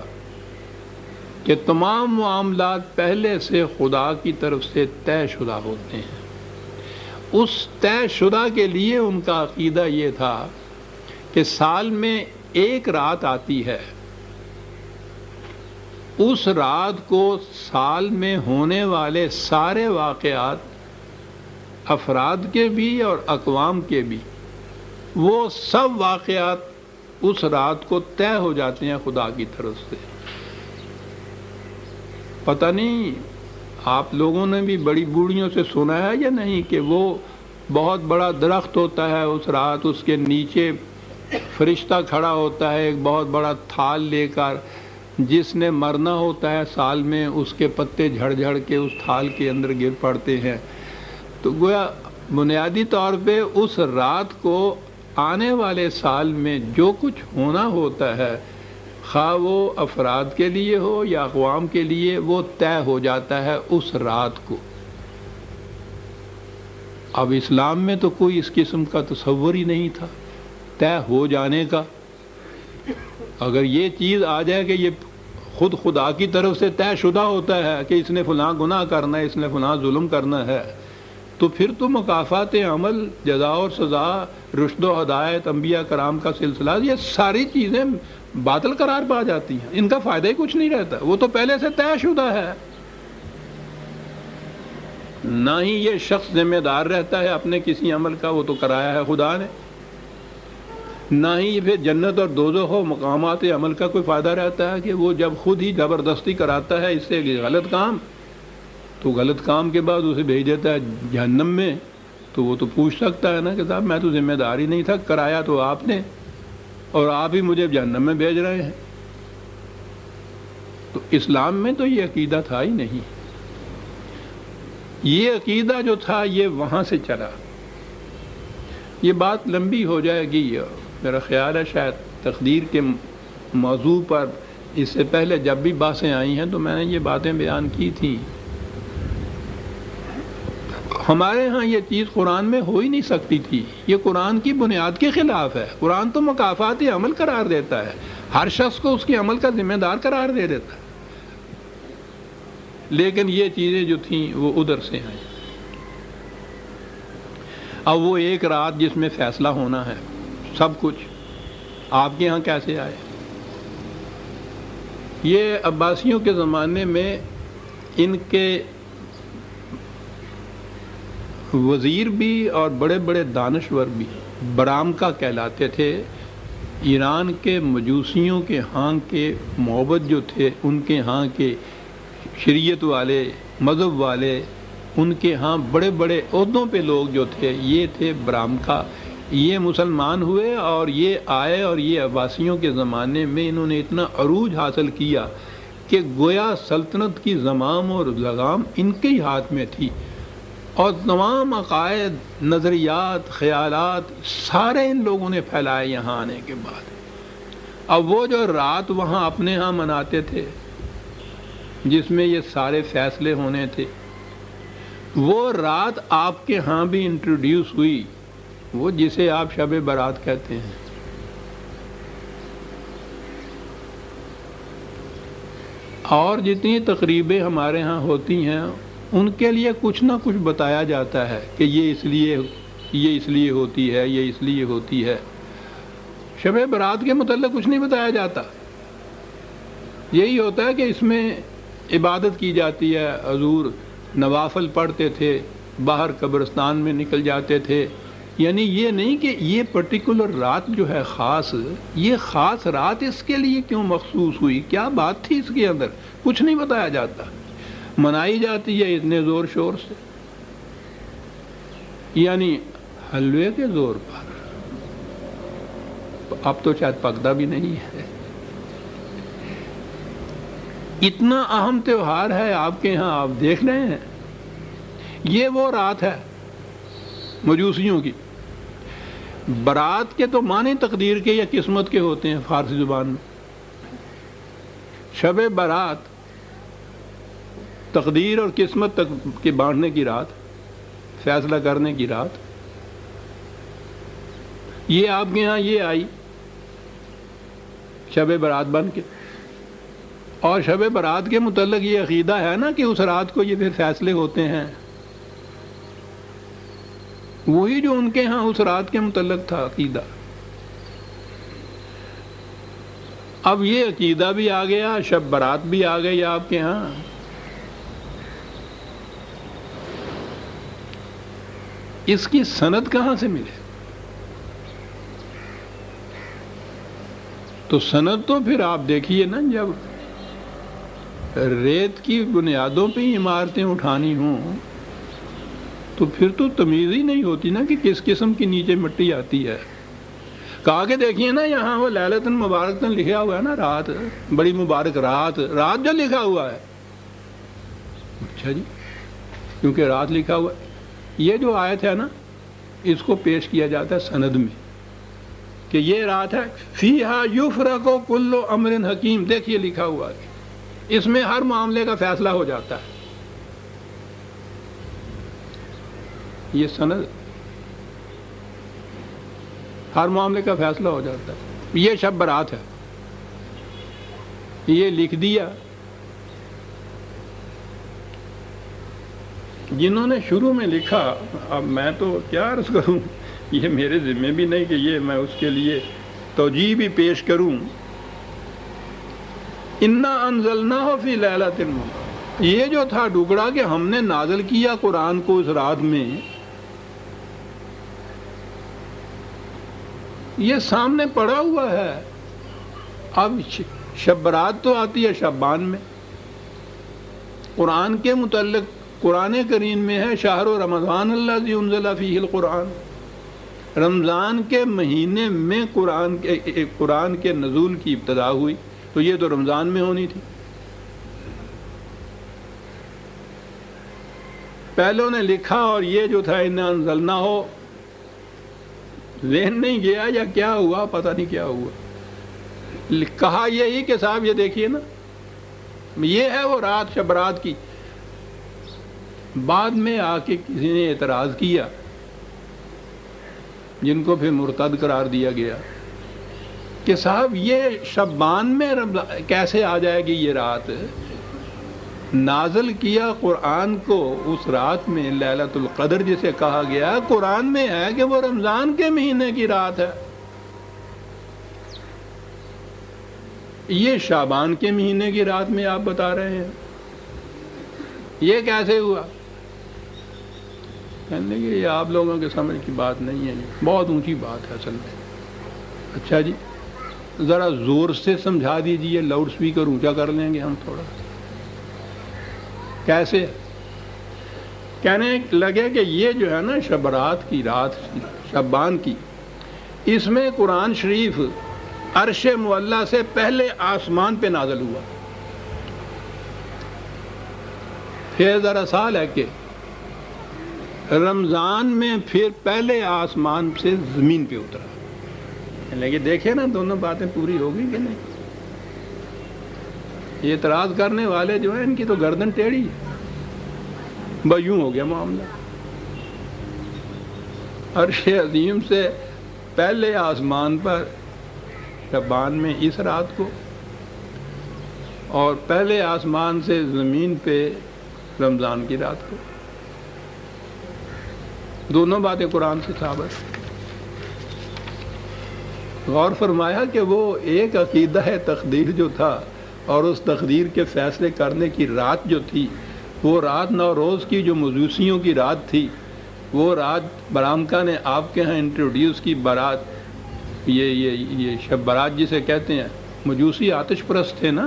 کہ تمام معاملات پہلے سے خدا کی طرف سے طے شدہ ہوتے ہیں. اس طے شدہ کے لیے ان کا عقیدہ یہ تھا کہ سال میں ایک رات آتی ہے اس رات کو سال میں ہونے والے سارے واقعات، افراد کے بھی اور اقوام کے بھی، وہ سب واقعات اس رات کو طے ہو جاتے ہیں خدا کی طرف سے۔ پتہ نہیں آپ لوگوں نے بھی بڑی بوڑھیوں سے سنا ہے یا نہیں کہ وہ بہت بڑا درخت ہوتا ہے اس رات، اس کے نیچے فرشتہ کھڑا ہوتا ہے ایک بہت بڑا تھال لے کر، جس نے مرنا ہوتا ہے سال میں اس کے پتے جھڑ جھڑ کے اس تھال کے اندر گر پڑتے ہیں۔ تو گویا بنیادی طور پہ اس رات کو آنے والے سال میں جو کچھ ہونا ہوتا ہے، خواہ وہ افراد کے لیے ہو یا اقوام کے لیے، وہ طے ہو جاتا ہے اس رات کو۔ اب اسلام میں تو کوئی اس قسم کا تصور ہی نہیں تھا طے ہو جانے کا۔ اگر یہ چیز آ جائے کہ یہ خود خدا کی طرف سے طے شدہ ہوتا ہے کہ اس نے فلاں گناہ کرنا ہے، اس نے فلاں ظلم کرنا ہے، تو پھر تو مکافات عمل، جزا اور سزا، رشد و ہدایت، انبیاء کرام کا سلسلہ، یہ ساری چیزیں باطل قرار پا جاتی ہیں، ان کا فائدہ ہی کچھ نہیں رہتا، وہ تو پہلے سے طے شدہ ہے۔ نہ ہی یہ شخص ذمہ دار رہتا ہے اپنے کسی عمل کا، وہ تو کرایا ہے خدا نے، نہ ہی پھر جنت اور دوزخ و مقامات عمل کا کوئی فائدہ رہتا ہے کہ وہ جب خود ہی زبردستی کراتا ہے اس سے غلط کام، تو غلط کام کے بعد اسے بھیج دیتا ہے جہنم میں، تو وہ تو پوچھ سکتا ہے نا کہ صاحب میں تو ذمہ دار ہی نہیں تھا، کرایا تو آپ نے اور آپ ہی مجھے جہنم میں بھیج رہے ہیں۔ تو اسلام میں تو یہ عقیدہ تھا ہی نہیں۔ یہ عقیدہ جو تھا یہ وہاں سے چلا۔ یہ بات لمبی ہو جائے گی، میرا خیال ہے شاید تقدیر کے موضوع پر اس سے پہلے جب بھی باتیں آئی ہیں تو میں نے یہ باتیں بیان کی تھیں۔ ہمارے ہاں یہ چیز قرآن میں ہو ہی نہیں سکتی تھی، یہ قرآن کی بنیاد کے خلاف ہے۔ قرآن تو مکافات عمل قرار دیتا ہے، ہر شخص کو اس کے عمل کا ذمہ دار قرار دے دیتا ہے، لیکن یہ چیزیں جو تھیں وہ ادھر سے آئیں۔ اب وہ ایک رات جس میں فیصلہ ہونا ہے سب کچھ، آپ کے ہاں کیسے آئے؟ یہ عباسیوں کے زمانے میں ان کے وزیر بھی اور بڑے بڑے دانشور بھی برامکا کہلاتے تھے۔ ایران کے مجوسیوں کے ہاں کے معبد جو تھے، ان کے ہاں کے شریعت والے، مذہب والے، ان کے ہاں بڑے بڑے عہدوں پہ لوگ جو تھے یہ تھے برامکا۔ یہ مسلمان ہوئے اور یہ آئے اور یہ عباسیوں کے زمانے میں انہوں نے اتنا عروج حاصل کیا کہ گویا سلطنت کی زمام اور لگام ان کے ہی ہاتھ میں تھی، اور تمام عقائد، نظریات، خیالات سارے ان لوگوں نے پھیلائے یہاں آنے کے بعد۔ اب وہ جو رات وہاں اپنے ہاں مناتے تھے جس میں یہ سارے فیصلے ہونے تھے، وہ رات آپ کے ہاں بھی انٹروڈیوس ہوئی، وہ جسے آپ شب برات کہتے ہیں۔ اور جتنی تقریبیں ہمارے ہاں ہوتی ہیں ان کے لیے کچھ نہ کچھ بتایا جاتا ہے کہ یہ اس لیے ہوتی ہے، یہ اس لیے ہوتی ہے۔ شب برات کے متعلق کچھ نہیں بتایا جاتا، یہی ہوتا ہے کہ اس میں عبادت کی جاتی ہے، حضور نوافل پڑھتے تھے، باہر قبرستان میں نکل جاتے تھے، یعنی یہ نہیں کہ یہ پرٹیکولر رات جو ہے خاص، یہ خاص رات اس کے لیے کیوں مخصوص ہوئی، کیا بات تھی اس کے اندر، کچھ نہیں بتایا جاتا، منائی جاتی ہے اتنے زور شور سے، یعنی حلوے کے زور پر۔ اب تو شاید پکتا بھی نہیں ہے۔ اتنا اہم تہوار ہے آپ کے ہاں، آپ دیکھ رہے ہیں، یہ وہ رات ہے مجوسیوں کی۔ برات کے تو معنی تقدیر کے یا قسمت کے ہوتے ہیں فارسی زبان میں، شب برات تقدیر اور قسمت تک کے بانٹنے کی رات، فیصلہ کرنے کی رات۔ یہ آپ کے ہاں یہ آئی شب برات بن کے، اور شب برات کے متعلق یہ عقیدہ ہے نا کہ اس رات کو یہ پھر فیصلے ہوتے ہیں، وہی جو ان کے ہاں اس رات کے متعلق تھا عقیدہ۔ اب یہ عقیدہ بھی آ گیا، شب برات بھی آ گئی آپ کے ہاں، اس کی سند کہاں سے ملے؟ تو سند تو پھر آپ دیکھیے نا، جب ریت کی بنیادوں پہ ہی عمارتیں اٹھانی ہوں تو پھر تو تمیز ہی نہیں ہوتی نا کہ کس قسم کی نیچے مٹی آتی ہے۔ کہا کہ دیکھیے نا یہاں وہ لیلۃ مبارکۃ لکھا ہوا ہے نا، رات، بڑی مبارک رات، رات جو لکھا ہوا ہے، اچھا جی، کیونکہ رات لکھا ہوا ہے، یہ جو آیت ہے نا اس کو پیش کیا جاتا ہے سند میں کہ یہ رات ہے، فیہا یفرق کل امر حکیم، دیکھیے لکھا ہوا ہے، اس میں ہر معاملے کا فیصلہ ہو جاتا ہے، یہ سند، ہر معاملے کا فیصلہ ہو جاتا ہے۔ یہ شب برات ہے، یہ لکھ دیا، جنہوں نے شروع میں لکھا، اب میں تو کیا عرض کروں، یہ میرے ذمہ بھی نہیں کہ یہ میں اس کے لیے توجیہ بھی پیش کروں۔ انا انزلناہ فی لیلۃ مبارکۃ، یہ جو تھا ٹکڑا کہ ہم نے نازل کیا قرآن کو اس رات میں، یہ سامنے پڑا ہوا ہے۔ اب شب برات تو آتی ہے شعبان میں، قرآن کے متعلق قرآن کریم میں ہے شہر رمضان الذی انزل فیہ القرآن، رمضان کے مہینے میں قرآن کے نزول کی ابتدا ہوئی، تو یہ تو رمضان میں ہونی تھی۔ پہلوں نے لکھا اور یہ جو تھا انا انزلناہ ذہن نہیں گیا یا کیا ہوا، پتہ نہیں کیا ہوا، کہا یہی کہ صاحب یہ دیکھیے نا، یہ ہے وہ رات شب رات کی۔ بعد میں آ کے کسی نے اعتراض کیا، جن کو پھر مرتد قرار دیا گیا، کہ صاحب یہ شعبان میں کیسے آ جائے گی یہ رات؟ نازل کیا قرآن کو اس رات میں، لیلۃ القدر جسے کہا گیا، قرآن میں ہے کہ وہ رمضان کے مہینے کی رات ہے، یہ شعبان کے مہینے کی رات میں آپ بتا رہے ہیں، یہ کیسے ہوا؟ کہنے لگے یہ آپ لوگوں کے سمجھ کی بات نہیں ہے، بہت اونچی بات ہے اصل میں۔ اچھا جی، ذرا زور سے سمجھا دیجئے، لاؤڈ سپیکر اونچا کر لیں گے ہم تھوڑا۔ کیسے؟ کہنے لگے کہ یہ جو ہے نا شبرات کی رات، شعبان کی، اس میں قرآن شریف عرش معلیٰ سے پہلے آسمان پہ نازل ہوا۔ پھر ذرا سال ہے کہ رمضان میں پھر پہلے آسمان سے زمین پہ اترا۔ لیکن دیکھیں نا دونوں باتیں پوری ہو گئی کہ نہیں؟ یہ اعتراض کرنے والے جو ہیں ان کی تو گردن ٹیڑھی ہے، بس یوں ہو گیا معاملہ، عرش عظیم سے پہلے آسمان پر شعبان میں اس رات کو، اور پہلے آسمان سے زمین پہ رمضان کی رات کو، دونوں باتیں قرآن سے ثابت۔ غور فرمایا کہ وہ ایک عقیدہ ہے تقدیر جو تھا، اور اس تقدیر کے فیصلے کرنے کی رات جو تھی، وہ رات نوروز کی جو مجوسیوں کی رات تھی، وہ رات برامکا نے آپ کے ہاں انٹروڈیوس کی برات، یہ شب برات جسے کہتے ہیں، مجوسی آتش پرست تھے نا،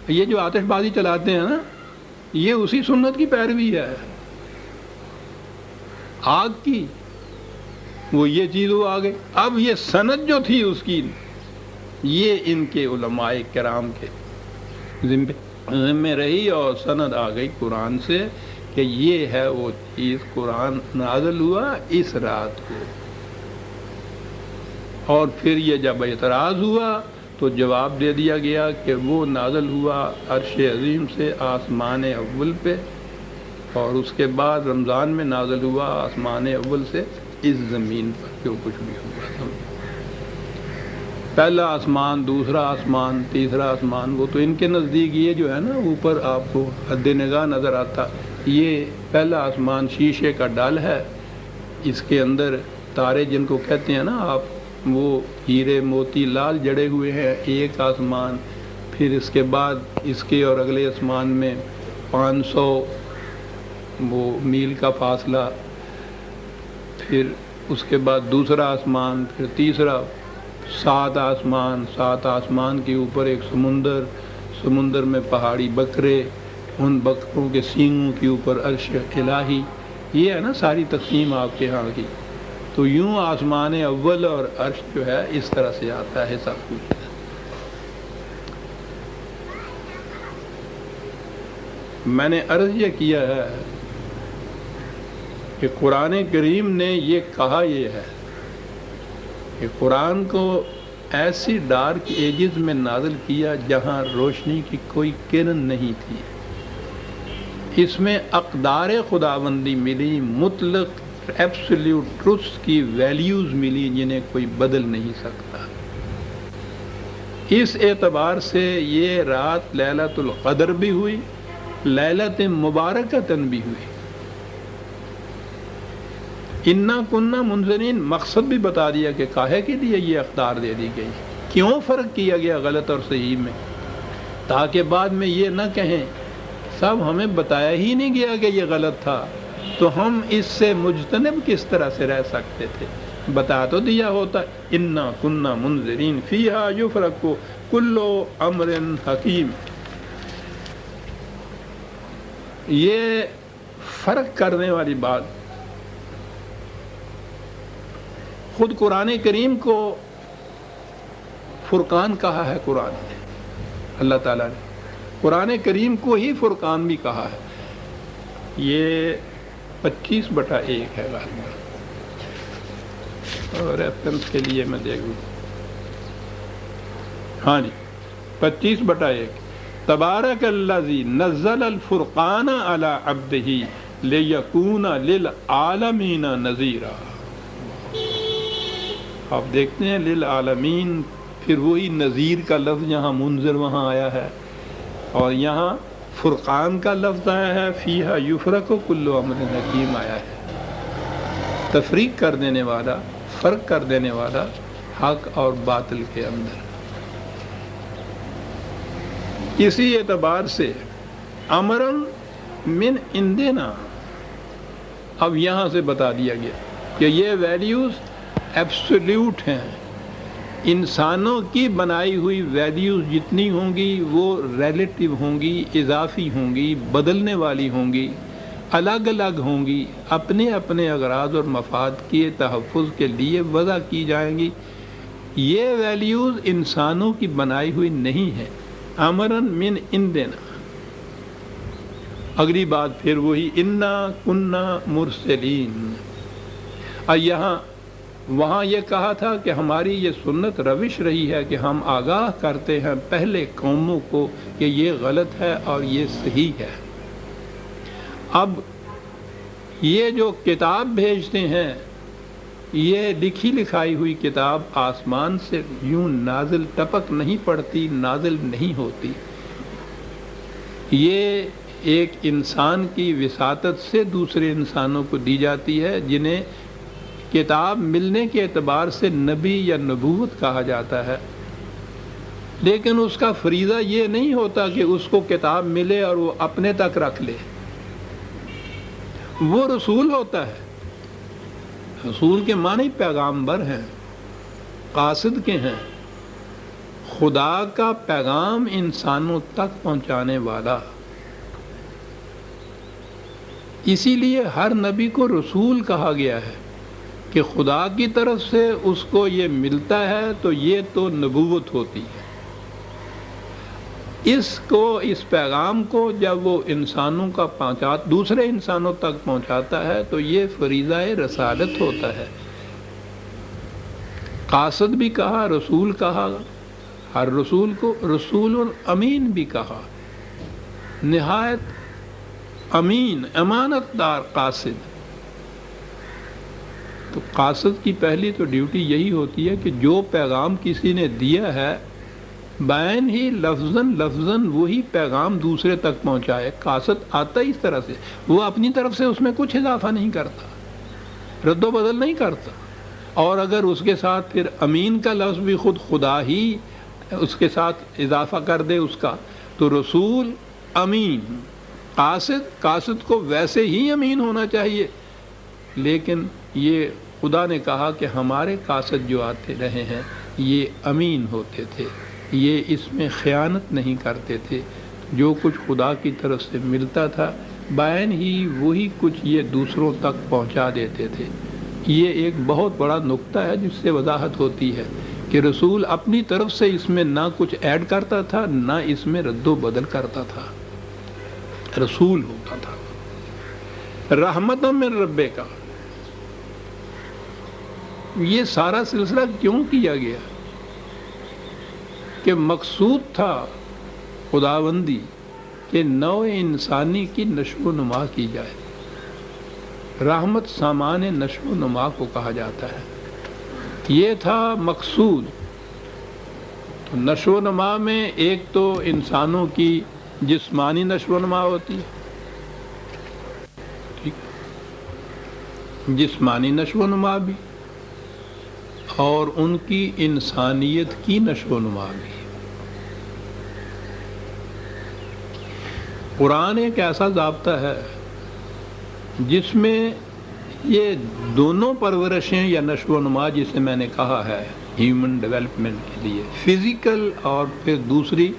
یہ جو آتش بازی چلاتے ہیں نا، یہ اسی سنت کی پیروی ہے، آگ کی، وہ یہ چیز وہ آ گئی۔ اب یہ سند جو تھی اس کی، یہ ان کے علماء کرام کے ذمہ رہی، اور سند آ گئی قرآن سے کہ یہ ہے وہ چیز، قرآن نازل ہوا اس رات کو۔ اور پھر یہ جب اعتراض ہوا تو جواب دے دیا گیا کہ وہ نازل ہوا عرش عظیم سے آسمان اول پہ، اور اس کے بعد رمضان میں نازل ہوا آسمان اول سے اس زمین پر جو کچھ بھی ہوا تھا۔ پہلا آسمان، دوسرا آسمان، تیسرا آسمان، وہ تو ان کے نزدیک یہ جو ہے نا اوپر آپ کو حد نگاہ نظر آتا، یہ پہلا آسمان شیشے کا ڈل ہے، اس کے اندر تارے جن کو کہتے ہیں نا آپ، وہ ہیرے موتی لال جڑے ہوئے ہیں ایک آسمان، پھر اس کے بعد اس کے اور اگلے آسمان میں 500 وہ میل کا فاصلہ، پھر اس کے بعد دوسرا آسمان، پھر تیسرا، 7 آسمان، 7 آسمان کے اوپر ایک سمندر، سمندر میں پہاڑی بکرے، ان بکروں کے سینگوں کے اوپر عرش الہی. یہ ہے نا ساری تقسیم آپ کے ہاں کی. تو یوں آسمان اول اور عرش جو ہے اس طرح سے آتا ہے سب کچھ. میں نے عرض یہ کیا ہے کہ قرآن کریم نے یہ کہا یہ ہے کہ قرآن کو ایسی ڈارک ایجز میں نازل کیا جہاں روشنی کی کوئی کرن نہیں تھی. اس میں اقدار خداوندی ملی، مطلق ایبسلیوٹ ٹروتھ کی ویلیوز ملی جنہیں کوئی بدل نہیں سکتا. اس اعتبار سے یہ رات لیلۃ القدر بھی ہوئی، لیلۃ مبارکۃ بھی ہوئی. انا کننا منذرین مقصد بھی بتا دیا کہ کاہے کے لیے یہ اقدار دے دی گئی، کیوں فرق کیا گیا غلط اور صحیح میں، تاکہ بعد میں یہ نہ کہیں صاحب ہمیں بتایا ہی نہیں گیا کہ یہ غلط تھا تو ہم اس سے مجتنب کس طرح سے رہ سکتے تھے. بتا تو دیا ہوتا. انا کننا منذرین فیہا یفرق کل امر حکیم. یہ فرق کرنے والی بات خود قرآن کریم کو فرقان کہا ہے. قرآن نے، اللہ تعالیٰ نے قرآن کریم کو ہی فرقان بھی کہا ہے. یہ 25/1 ہے غالباً، اور ریفرنس کے لیے میں دیکھوں. ہاں جی 25/1 تبارک الذی نزل الفرقان علی عبدہ لیکون للعالمین نذیرا. آپ دیکھتے ہیں للعالمین، پھر وہی نذیر کا لفظ یہاں منذر وہاں آیا ہے، اور یہاں فرقان کا لفظ آیا ہے، فیہا یفرق کل امر حکیم آیا ہے. تفریق کر دینے والا، فرق کر دینے والا حق اور باطل کے اندر. اسی اعتبار سے امرن من عندنا، اب یہاں سے بتا دیا گیا کہ یہ ویلیوز ایبسلیوٹ ہیں. انسانوں کی بنائی ہوئی ویلیوز جتنی ہوں گی وہ ریلیٹیو ہوں گی، اضافی ہوں گی، بدلنے والی ہوں گی، الگ الگ ہوں گی، اپنے اپنے اغراض اور مفاد کے تحفظ کے لیے وضع کی جائیں گی. یہ ویلیوز انسانوں کی بنائی ہوئی نہیں ہیں. امرن من عندنا. اگلی بات پھر وہی انا کننا مرسلین. اور یہاں وہاں یہ کہا تھا کہ ہماری یہ سنت روش رہی ہے کہ ہم آگاہ کرتے ہیں پہلے قوموں کو کہ یہ غلط ہے اور یہ صحیح ہے. اب یہ جو کتاب بھیجتے ہیں، یہ لکھی لکھائی ہوئی کتاب آسمان سے یوں نازل ٹپک نہیں پڑتی، نازل نہیں ہوتی. یہ ایک انسان کی وساطت سے دوسرے انسانوں کو دی جاتی ہے، جنہیں کتاب ملنے کے اعتبار سے نبی یا نبوت کہا جاتا ہے. لیکن اس کا فریضہ یہ نہیں ہوتا کہ اس کو کتاب ملے اور وہ اپنے تک رکھ لے. وہ رسول ہوتا ہے. رسول کے معنی پیغامبر ہیں، قاصد کے ہیں، خدا کا پیغام انسانوں تک پہنچانے والا. اسی لیے ہر نبی کو رسول کہا گیا ہے کہ خدا کی طرف سے اس کو یہ ملتا ہے تو یہ تو نبوت ہوتی ہے. اس پیغام کو جب وہ انسانوں کا دوسرے انسانوں تک پہنچاتا ہے تو یہ فریضہ رسالت ہوتا ہے. قاصد بھی کہا، رسول کہا، ہر رسول کو رسول امین بھی کہا. نہایت امین، امانت دار قاصد. تو قاصد کی پہلی تو ڈیوٹی یہی ہوتی ہے کہ جو پیغام کسی نے دیا ہے بین ہی لفظاً وہی پیغام دوسرے تک پہنچائے. قاصد آتا ہی اس طرح سے، وہ اپنی طرف سے اس میں کچھ اضافہ نہیں کرتا، رد و بدل نہیں کرتا. اور اگر اس کے ساتھ پھر امین کا لفظ بھی خود خدا ہی اس کے ساتھ اضافہ کر دے اس کا، تو رسول امین، قاصد کو ویسے ہی امین ہونا چاہیے، لیکن یہ خدا نے کہا کہ ہمارے قاصد جو آتے رہے ہیں یہ امین ہوتے تھے، یہ اس میں خیانت نہیں کرتے تھے، جو کچھ خدا کی طرف سے ملتا تھا بعین ہی وہی کچھ یہ دوسروں تک پہنچا دیتے تھے۔ یہ ایک بہت بڑا نقطہ ہے جس سے وضاحت ہوتی ہے کہ رسول اپنی طرف سے اس میں نہ کچھ ایڈ کرتا تھا نہ اس میں رد و بدل کرتا تھا، رسول ہوتا تھا رحمت من ربے کا۔ یہ سارا سلسلہ کیوں کیا گیا؟ کہ مقصود تھا خداوندی کہ نوع انسانی کی نشو و نما کی جائے۔ رحمت سامان نشو و نما کو کہا جاتا ہے، یہ تھا مقصود۔ تو نشو و نما میں ایک تو انسانوں کی جسمانی نشو و نما ہوتی ہے، جسمانی نشو و نما بھی، اور ان کی انسانیت کی نشو و نما بھی۔ قرآن ایک ایسا ضابطہ ہے جس میں یہ دونوں پرورشیں یا نشو و نما جسے میں نے کہا ہے ہیومن ڈیولپمنٹ کے لیے، فزیکل، اور پھر دوسری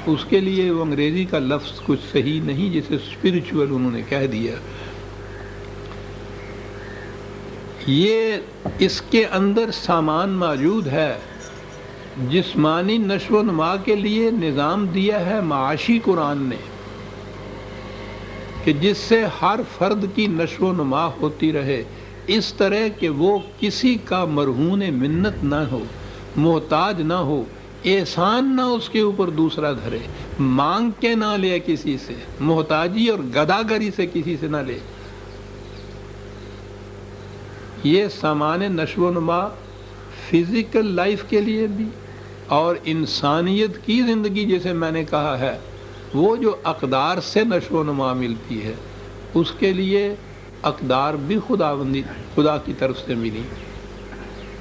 اس کے لیے وہ انگریزی کا لفظ کچھ صحیح نہیں جسے اسپرچول انہوں نے کہہ دیا، یہ اس کے اندر سامان موجود ہے۔ جسمانی نشو و نما کے لیے نظام دیا ہے معاشی قرآن نے کہ جس سے ہر فرد کی نشو و نما ہوتی رہے، اس طرح کہ وہ کسی کا مرہون منت نہ ہو، محتاج نہ ہو، احسان نہ اس کے اوپر دوسرا دھرے، مانگ کے نہ لے کسی سے، محتاجی اور گداگری سے کسی سے نہ لے۔ یہ سامان نشو و نما فزیکل لائف کے لیے بھی، اور انسانیت کی زندگی جیسے میں نے کہا ہے وہ جو اقدار سے نشو و نما ملتی ہے اس کے لیے اقدار بھی خدا کی طرف سے ملی،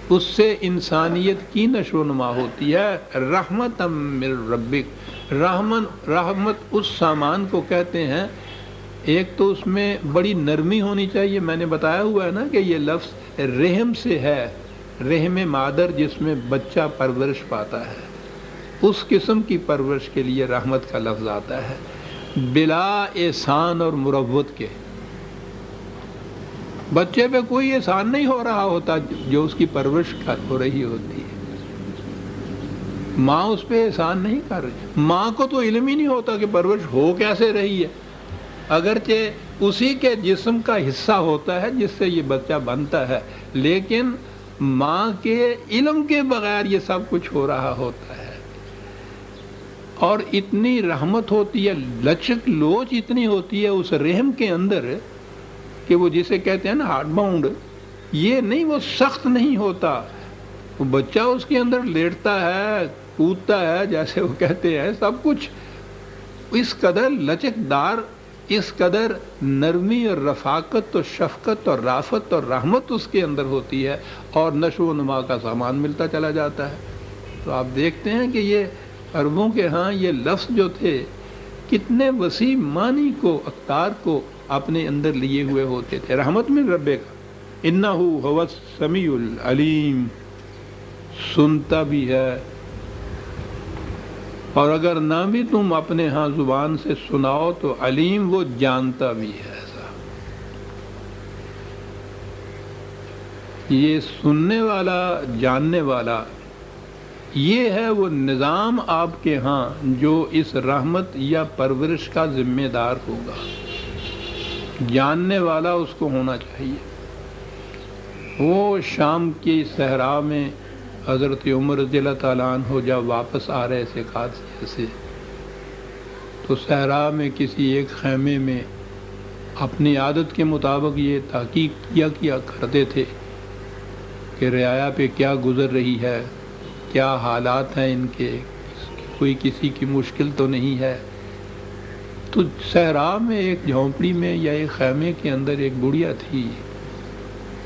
اس سے انسانیت کی نشو و نما ہوتی ہے۔ رحمت من ربک، رحمت اس سامان کو کہتے ہیں، ایک تو اس میں بڑی نرمی ہونی چاہیے، میں نے بتایا ہوا ہے نا کہ یہ لفظ رحم سے ہے، رحم مادر جس میں بچہ پرورش پاتا ہے، اس قسم کی پرورش کے لیے رحمت کا لفظ آتا ہے، بلا احسان اور مروت کے۔ بچے پہ کوئی احسان نہیں ہو رہا ہوتا جو اس کی پرورش ہو رہی ہوتی ہے، ماں اس پہ احسان نہیں کر رہی، ماں کو تو علم ہی نہیں ہوتا کہ پرورش ہو کیسے رہی ہے، اگرچہ اسی کے جسم کا حصہ ہوتا ہے جس سے یہ بچہ بنتا ہے، لیکن ماں کے علم کے بغیر یہ سب کچھ ہو رہا ہوتا ہے۔ اور اتنی رحمت ہوتی ہے، لچک لوچ اتنی ہوتی ہے اس رحم کے اندر کہ وہ جسے کہتے ہیں نا ہارڈ باؤنڈ، یہ نہیں، وہ سخت نہیں ہوتا، وہ بچہ اس کے اندر لیٹتا ہے، کودتا ہے، جیسے وہ کہتے ہیں، سب کچھ اس قدر لچک دار، اس قدر نرمی اور رفاقت اور شفقت اور رافت اور رحمت اس کے اندر ہوتی ہے، اور نشو و نما کا سامان ملتا چلا جاتا ہے۔ تو آپ دیکھتے ہیں کہ یہ عربوں کے ہاں یہ لفظ جو تھے کتنے وسیع معنی کو، اقدار کو اپنے اندر لیے ہوئے ہوتے تھے۔ رحمت من ربے کا، انہ هو السمیع العلیم، سنتا بھی ہے، اور اگر نہ بھی تم اپنے ہاں زبان سے سناؤ تو علیم، وہ جانتا بھی ہے۔ ایسا یہ سننے والا، جاننے والا، یہ ہے وہ نظام آپ کے ہاں جو اس رحمت یا پرورش کا ذمہ دار ہوگا، جاننے والا اس کو ہونا چاہیے۔ وہ شام کی صحرا میں حضرت عمر رضی اللہ تعالیٰ عنہ جب واپس آ رہے تھے قادسیہ سے، تو صحرا میں کسی ایک خیمے میں اپنی عادت کے مطابق یہ تحقیق کیا کرتے تھے کہ رعایا پہ کیا گزر رہی ہے، کیا حالات ہیں ان کے، کوئی کسی کی مشکل تو نہیں ہے۔ تو صحرا میں ایک جھونپڑی میں یا ایک خیمے کے اندر ایک بڑھیا تھی،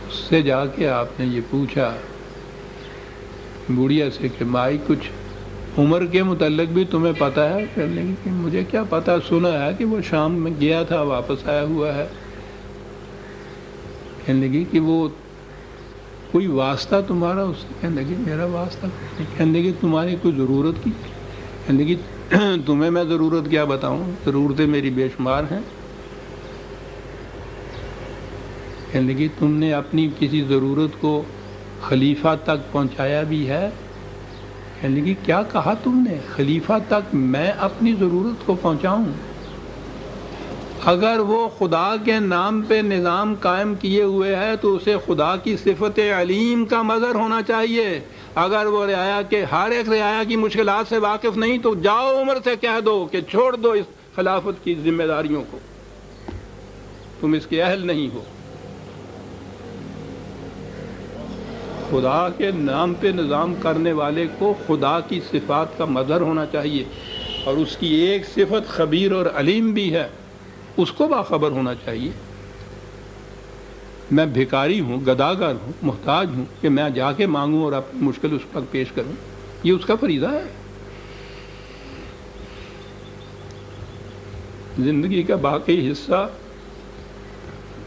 اس سے جا کے آپ نے یہ پوچھا بڑھیا سے کہ مائی کچھ عمر کے متعلق بھی تمہیں پتہ ہے؟ کہنے لگی کہ مجھے کیا پتہ، سنا ہے کہ وہ شام میں گیا تھا واپس آیا ہوا ہے۔ کہنے لگی کہ وہ کوئی واسطہ تمہارا اس سے؟ کہنے لگی میرا واسطہ کچھ نہیں۔ کہنے لگی تمہاری کوئی ضرورت کی؟ کہنے لگی تمہیں میں ضرورت کیا بتاؤں، ضرورتیں میری بے شمار ہیں۔ کہنے لگی تم نے اپنی کسی ضرورت کو خلیفہ تک پہنچایا بھی ہے؟ کہنے لگی کیا کہا تم نے؟ خلیفہ تک میں اپنی ضرورت کو پہنچاؤں؟ اگر وہ خدا کے نام پہ نظام قائم کیے ہوئے ہے تو اسے خدا کی صفت علیم کا مظہر ہونا چاہیے۔ اگر وہ رعایا کے ہر ایک رعایا کی مشکلات سے واقف نہیں تو جاؤ عمر سے کہہ دو کہ چھوڑ دو اس خلافت کی ذمہ داریوں کو، تم اس کے اہل نہیں ہو۔ خدا کے نام پہ نظام کرنے والے کو خدا کی صفات کا مظہر ہونا چاہیے، اور اس کی ایک صفت خبیر اور علیم بھی ہے، اس کو باخبر ہونا چاہیے۔ میں بھکاری ہوں، گداگر ہوں، محتاج ہوں کہ میں جا کے مانگوں اور اپنی مشکل اس پر پیش کروں، یہ اس کا فریضہ ہے۔ زندگی کا باقی حصہ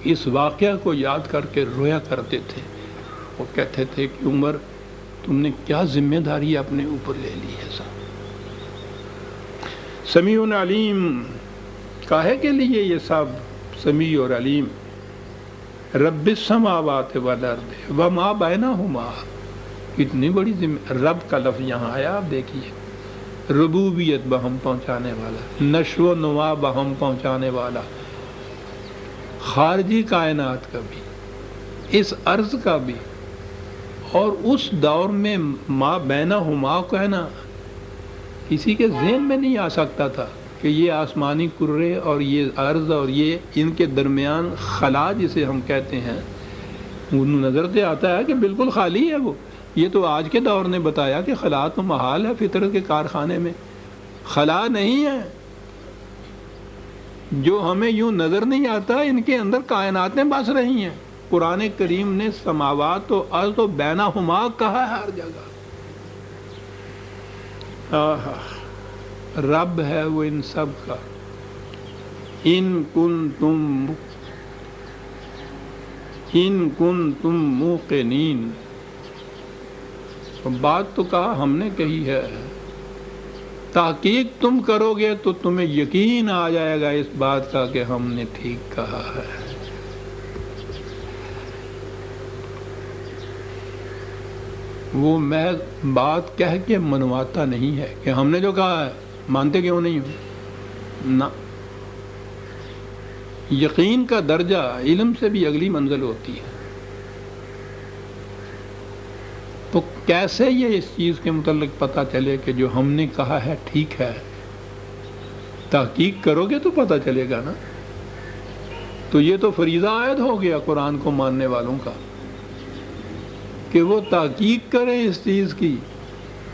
اس واقعہ کو یاد کر کے رویا کرتے تھے۔ وہ کہتے تھے کہ عمر تم نے کیا ذمہ داری اپنے اوپر لے لی ہے صاحب۔ سمیع علیم کاہے کے لیے یہ سب سمیع اور علیم؟ رب السماوات والارض وما بینہما، کتنی بڑی ذمہ، رب کا لفظ یہاں آیا، آپ دیکھیے، ربوبیت بہم پہنچانے والا، نشو و نما بہم پہنچانے والا، خارجی کائنات کا بھی، اس عرض کا بھی، اور اس دور میں ما بینہما کہنا کسی کے ذہن میں نہیں آ سکتا تھا کہ یہ آسمانی کرے اور یہ عرض اور یہ ان کے درمیان خلا جسے ہم کہتے ہیں، نظر سے آتا ہے کہ بالکل خالی ہے وہ۔ یہ تو آج کے دور نے بتایا کہ خلا تو محال ہے، فطرت کے کارخانے میں خلا نہیں ہے۔ جو ہمیں یوں نظر نہیں آتا ان کے اندر کائناتیں بس رہی ہیں۔ قرآن کریم نے سماوات و ارض و بینہما کہا ہے ہر جگہ۔ رب ہے وہ ان سب کا۔ ان کنتم موقنین، بات تو کہا ہم نے کہی ہے، تحقیق تم کرو گے تو تمہیں یقین آ جائے گا اس بات کا کہ ہم نے ٹھیک کہا ہے۔ وہ محض بات کہہ کے منواتا نہیں ہے کہ ہم نے جو کہا ہے مانتے کیوں نہیں ہو، نہ، یقین کا درجہ علم سے بھی اگلی منزل ہوتی ہے۔ تو کیسے یہ اس چیز کے متعلق پتہ چلے کہ جو ہم نے کہا ہے ٹھیک ہے؟ تحقیق کرو گے تو پتہ چلے گا نا۔ تو یہ تو فریضہ عائد ہو گیا قرآن کو ماننے والوں کا کہ وہ تحقیق کریں اس چیز کی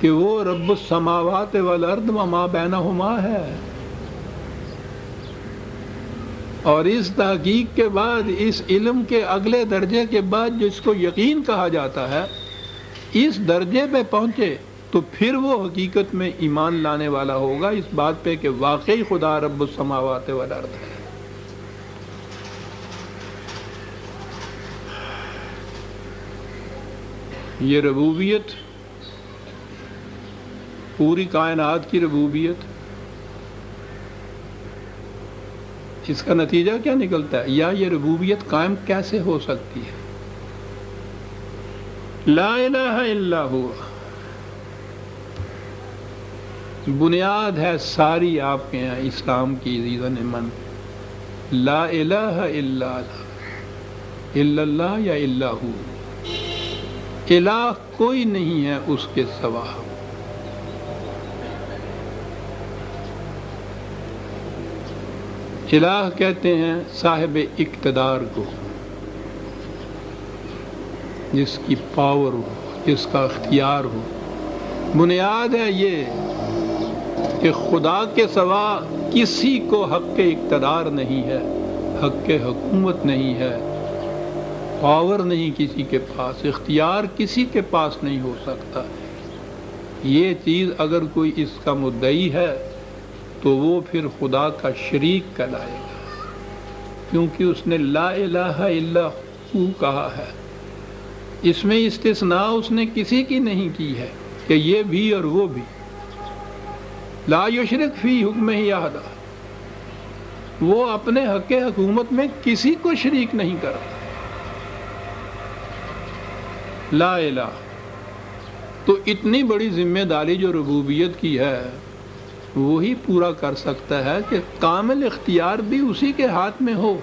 کہ وہ رب السماوات والارض وما بینہما ہے، اور اس تحقیق کے بعد، اس علم کے اگلے درجے کے بعد جس کو یقین کہا جاتا ہے، اس درجے پہ پہنچے تو پھر وہ حقیقت میں ایمان لانے والا ہوگا اس بات پہ کہ واقعی خدا رب السماوات والارض ہے۔ یہ ربوبیت، پوری کائنات کی ربوبیت، اس کا نتیجہ کیا نکلتا ہے، یا یہ ربوبیت قائم کیسے ہو سکتی ہے؟ لا الہ الا ہوا بنیاد ہے ساری آپ کے یہاں اسلام کی عزیزان من۔ لا الہ الا اللہ یا الا ہو، الہ کوئی نہیں ہے اس کے سوا۔ الہ کہتے ہیں صاحب اقتدار کو، جس کی پاور ہو، جس کا اختیار ہو۔ بنیاد ہے یہ کہ خدا کے سوا کسی کو حق اقتدار نہیں ہے، حق حکومت نہیں ہے، پاور نہیں کسی کے پاس، اختیار کسی کے پاس نہیں ہو سکتا۔ یہ چیز اگر کوئی اس کا مدعی ہے تو وہ پھر خدا کا شریک کہلائے گا، کیونکہ اس نے لا الہ الا ہو کہا ہے۔ اس میں استثناء اس نے کسی کی نہیں کی ہے کہ یہ بھی اور وہ بھی۔ لا یشرک فی حکمہ احدا، وہ اپنے حق حکومت میں کسی کو شریک نہیں کرتا۔ لا الہ، تو اتنی بڑی ذمہ داری جو ربوبیت کی ہے وہی پورا کر سکتا ہے کہ کامل اختیار بھی اسی کے ہاتھ میں ہو۔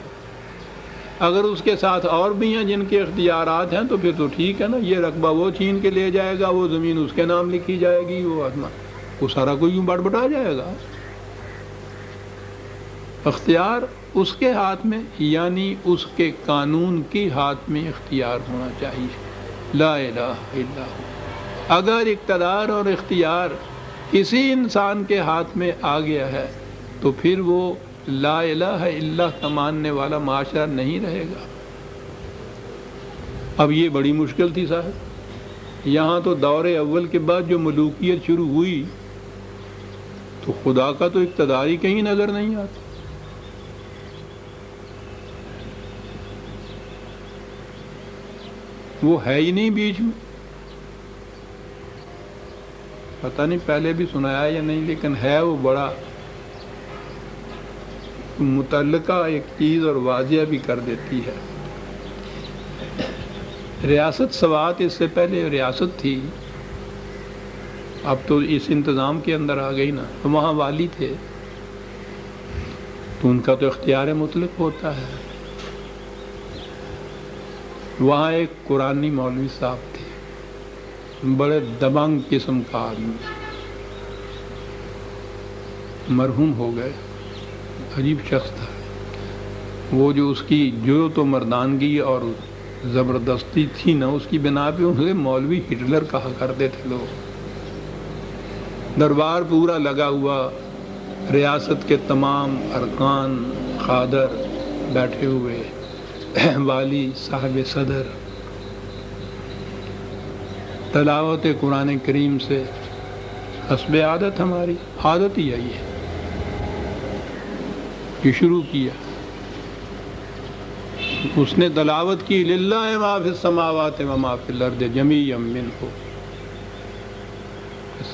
اگر اس کے ساتھ اور بھی ہیں جن کے اختیارات ہیں تو پھر تو ٹھیک ہے نا، یہ رقبہ وہ چھین کے لے جائے گا، وہ زمین اس کے نام لکھی جائے گی، وہ سارا کوئی یوں بٹ بٹا جائے گا۔ اختیار اس کے ہاتھ میں، یعنی اس کے قانون کے ہاتھ میں اختیار ہونا چاہیے۔ لا الہ الا ہو۔ اگر اقتدار اور اختیار کسی انسان کے ہاتھ میں آ گیا ہے تو پھر وہ لا الہ الا کا ماننے والا معاشرہ نہیں رہے گا۔ اب یہ بڑی مشکل تھی صاحب، یہاں تو دور اول کے بعد جو ملوکیت شروع ہوئی تو خدا کا تو اقتدار ہی کہیں نظر نہیں آتا۔ وہ ہے ہی نہیں بیچ میں۔ پتہ نہیں پہلے بھی سنایا یا نہیں، لیکن ہے وہ بڑا متعلقہ ایک چیز اور واضح بھی کر دیتی ہے۔ ریاست سوات اس سے پہلے ریاست تھی، اب تو اس انتظام کے اندر آ گئی نا، تو وہاں والی تھے تو ان کا تو اختیار مطلق ہوتا ہے۔ وہاں ایک قرآنی مولوی صاحب تھے، بڑے دبنگ قسم کا آدمی، مرحوم ہو گئے، عجیب شخص تھا وہ، جو اس کی جرأت و مردانگی اور زبردستی تھی نا، اس کی بنا پہ اسے مولوی ہٹلر کہا کرتے تھے لوگ۔ دربار پورا لگا ہوا، ریاست کے تمام ارکان خادر بیٹھے ہوئے، والی صاحب صدر، تلاوت قرآن کریم سے حسب عادت، ہماری عادت ہی ہے یہ شروع کیا۔ اس نے تلاوت کی للہ ما فی السماوات و ما فی الارض جمیعا منہ،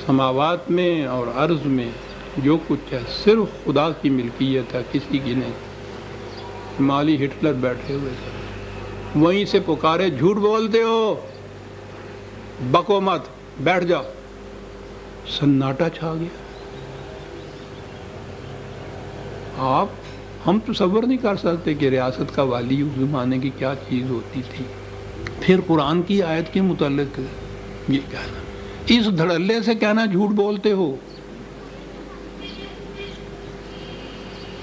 سماوات میں اور ارض میں جو کچھ ہے صرف خدا کی ملکیت ہے، کسی کی نہیں۔ مالی ہٹلر بیٹھے ہوئے تھے، وہیں سے پکارے جھوٹ بولتے ہو، بکو مت، بیٹھ جاؤ۔ سناٹا چھا گیا۔ ہم تصور نہیں کر سکتے کہ ریاست کا والی اس زمانے کی کیا چیز ہوتی تھی۔ پھر قرآن کی آیت کے متعلق یہ کہنا، اس دھڑلے سے کہنا جھوٹ بولتے ہو،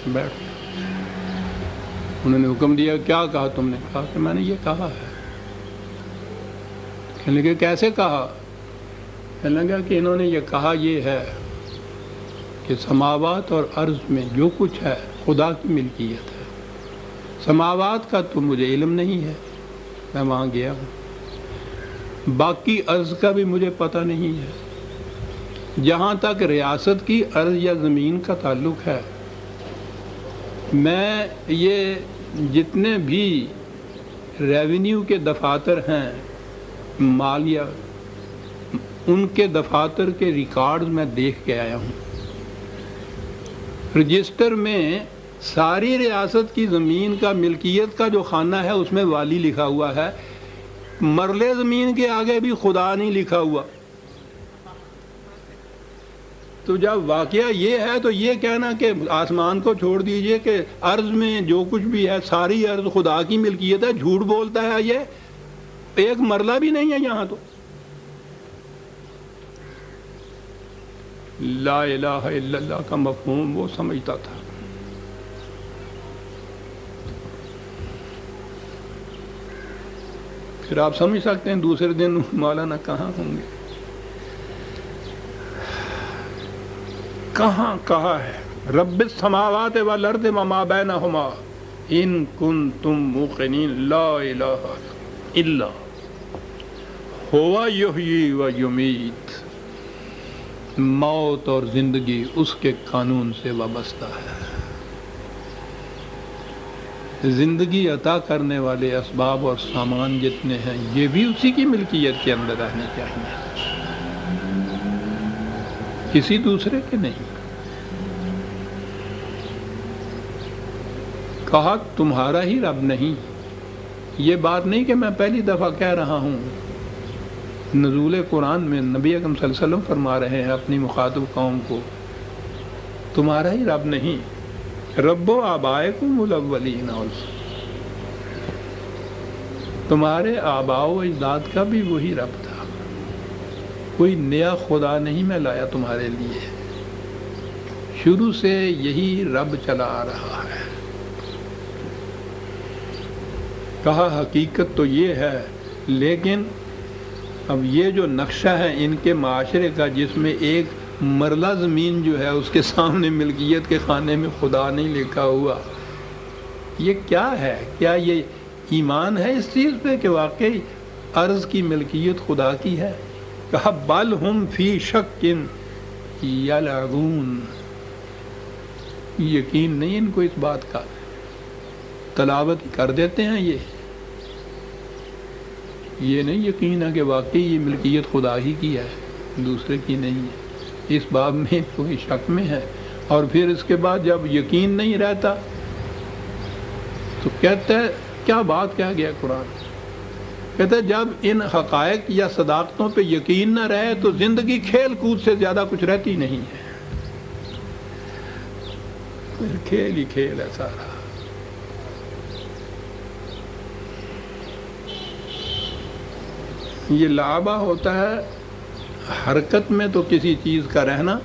بیٹھ۔ انہوں نے حکم دیا، کیا کہا تم نے؟ کہا کہ میں نے یہ کہا ہے۔ کہنے لگے کیسے کہا؟ کہنے لگا کہ انہوں نے یہ کہا یہ ہے کہ سماوات اور عرض میں جو کچھ ہے خدا کی ملکیت ہے۔ سماوات کا تو مجھے علم نہیں ہے، میں وہاں گیا ہوں، باقی عرض کا بھی مجھے پتہ نہیں ہے۔ جہاں تک ریاست کی عرض یا زمین کا تعلق ہے، میں یہ جتنے بھی ریونیو کے دفاتر ہیں، مالیہ، ان کے دفاتر کے ریکارڈز میں دیکھ کے آیا ہوں۔ رجسٹر میں ساری ریاست کی زمین کا ملکیت کا جو خانہ ہے اس میں والی لکھا ہوا ہے، مرلے زمین کے آگے بھی خدا نہیں لکھا ہوا۔ تو جب واقعہ یہ ہے تو یہ کہنا کہ آسمان کو چھوڑ دیجئے کہ ارض میں جو کچھ بھی ہے ساری ارض خدا کی ملکیت ہے، جھوٹ بولتا ہے۔ یہ ایک مرلہ بھی نہیں ہے یہاں تو۔ لا الہ الا اللہ کا مفہوم وہ سمجھتا تھا۔ پھر آپ سمجھ سکتے ہیں دوسرے دن مولانا کہاں ہوں گے، کہاں کہا ہے رب السماوات والارض وما بینہما، ان کنتم موقنین لا الہ الا ہوا یحیی و یمیت، موت اور زندگی اس کے قانون سے وابستہ ہے۔ زندگی عطا کرنے والے اسباب اور سامان جتنے ہیں یہ بھی اسی کی ملکیت کے اندر رہنے چاہیے، کسی دوسرے کے نہیں۔ کہا تمہارا ہی رب نہیں؟ یہ بات نہیں کہ میں پہلی دفعہ کہہ رہا ہوں، نزول قرآن میں نبی اکرم صلی اللہ علیہ وسلم فرما رہے ہیں اپنی مخاطب قوم کو، تمہارا ہی رب نہیں، رب و آبائکم الاولین، تمہارے آباء و اجداد کا بھی وہی رب تھا، کوئی نیا خدا نہیں میں لایا تمہارے لیے، شروع سے یہی رب چلا آ رہا ہے۔ کہا حقیقت تو یہ ہے، لیکن اب یہ جو نقشہ ہے ان کے معاشرے کا جس میں ایک مرلہ زمین جو ہے اس کے سامنے ملکیت کے خانے میں خدا نہیں لکھا ہوا، یہ کیا ہے؟ کیا یہ ایمان ہے اس چیز پہ کہ واقعی ارض کی ملکیت خدا کی ہے؟ کہا بل ہم فی شک یلعبون، یقین نہیں ان کو اس بات کا، تلاوت کر دیتے ہیں یہ نہیں یقین ہے کہ واقعی یہ ملکیت خدا ہی کی ہے، دوسرے کی نہیں ہے، اس باب میں کوئی شک میں ہے۔ اور پھر اس کے بعد جب یقین نہیں رہتا تو کہتے ہیں کیا بات کہہ گیا قرآن، کہتے ہیں جب ان حقائق یا صداقتوں پہ یقین نہ رہے تو زندگی کھیل کود سے زیادہ کچھ رہتی نہیں ہے، پھر کھیل ہی کھیل ہے سارا۔ یہ لعبہ ہوتا ہے حرکت میں تو کسی چیز کا رہنا،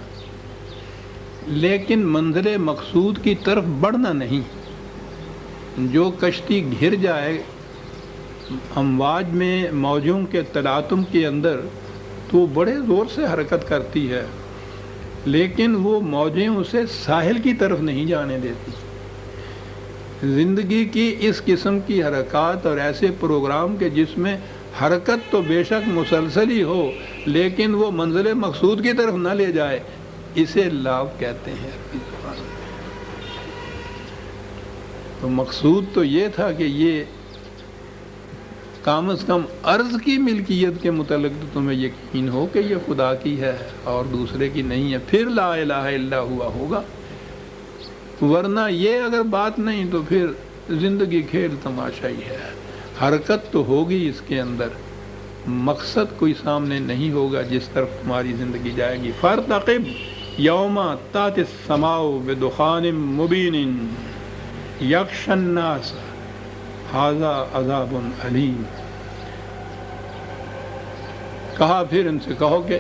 لیکن منزل مقصود کی طرف بڑھنا نہیں۔ جو کشتی گر جائے امواج میں، موجوں کے تلاطم کے اندر، تو بڑے زور سے حرکت کرتی ہے، لیکن وہ موجیں اسے ساحل کی طرف نہیں جانے دیتی۔ زندگی کی اس قسم کی حرکات اور ایسے پروگرام کے جس میں حرکت تو بے شک مسلسل ہی ہو لیکن وہ منزل مقصود کی طرف نہ لے جائے، اسے لعب کہتے ہیں عربی زبان میں۔ تو مقصود تو یہ تھا کہ یہ کم از کم عرض کی ملکیت کے متعلق تو تمہیں یقین ہو کہ یہ خدا کی ہے اور دوسرے کی نہیں ہے، پھر لا الہ الا ہوا ہوگا، ورنہ یہ اگر بات نہیں تو پھر زندگی کھیل تماشا ہی ہے۔ حرکت تو ہوگی اس کے اندر، مقصد کوئی سامنے نہیں ہوگا جس طرف تمہاری زندگی جائے گی۔ فارتقب یوم تأتی السماء بدخان مبین یغشی الناس ھذا عذاب علیم۔ کہا پھر ان سے کہو کہ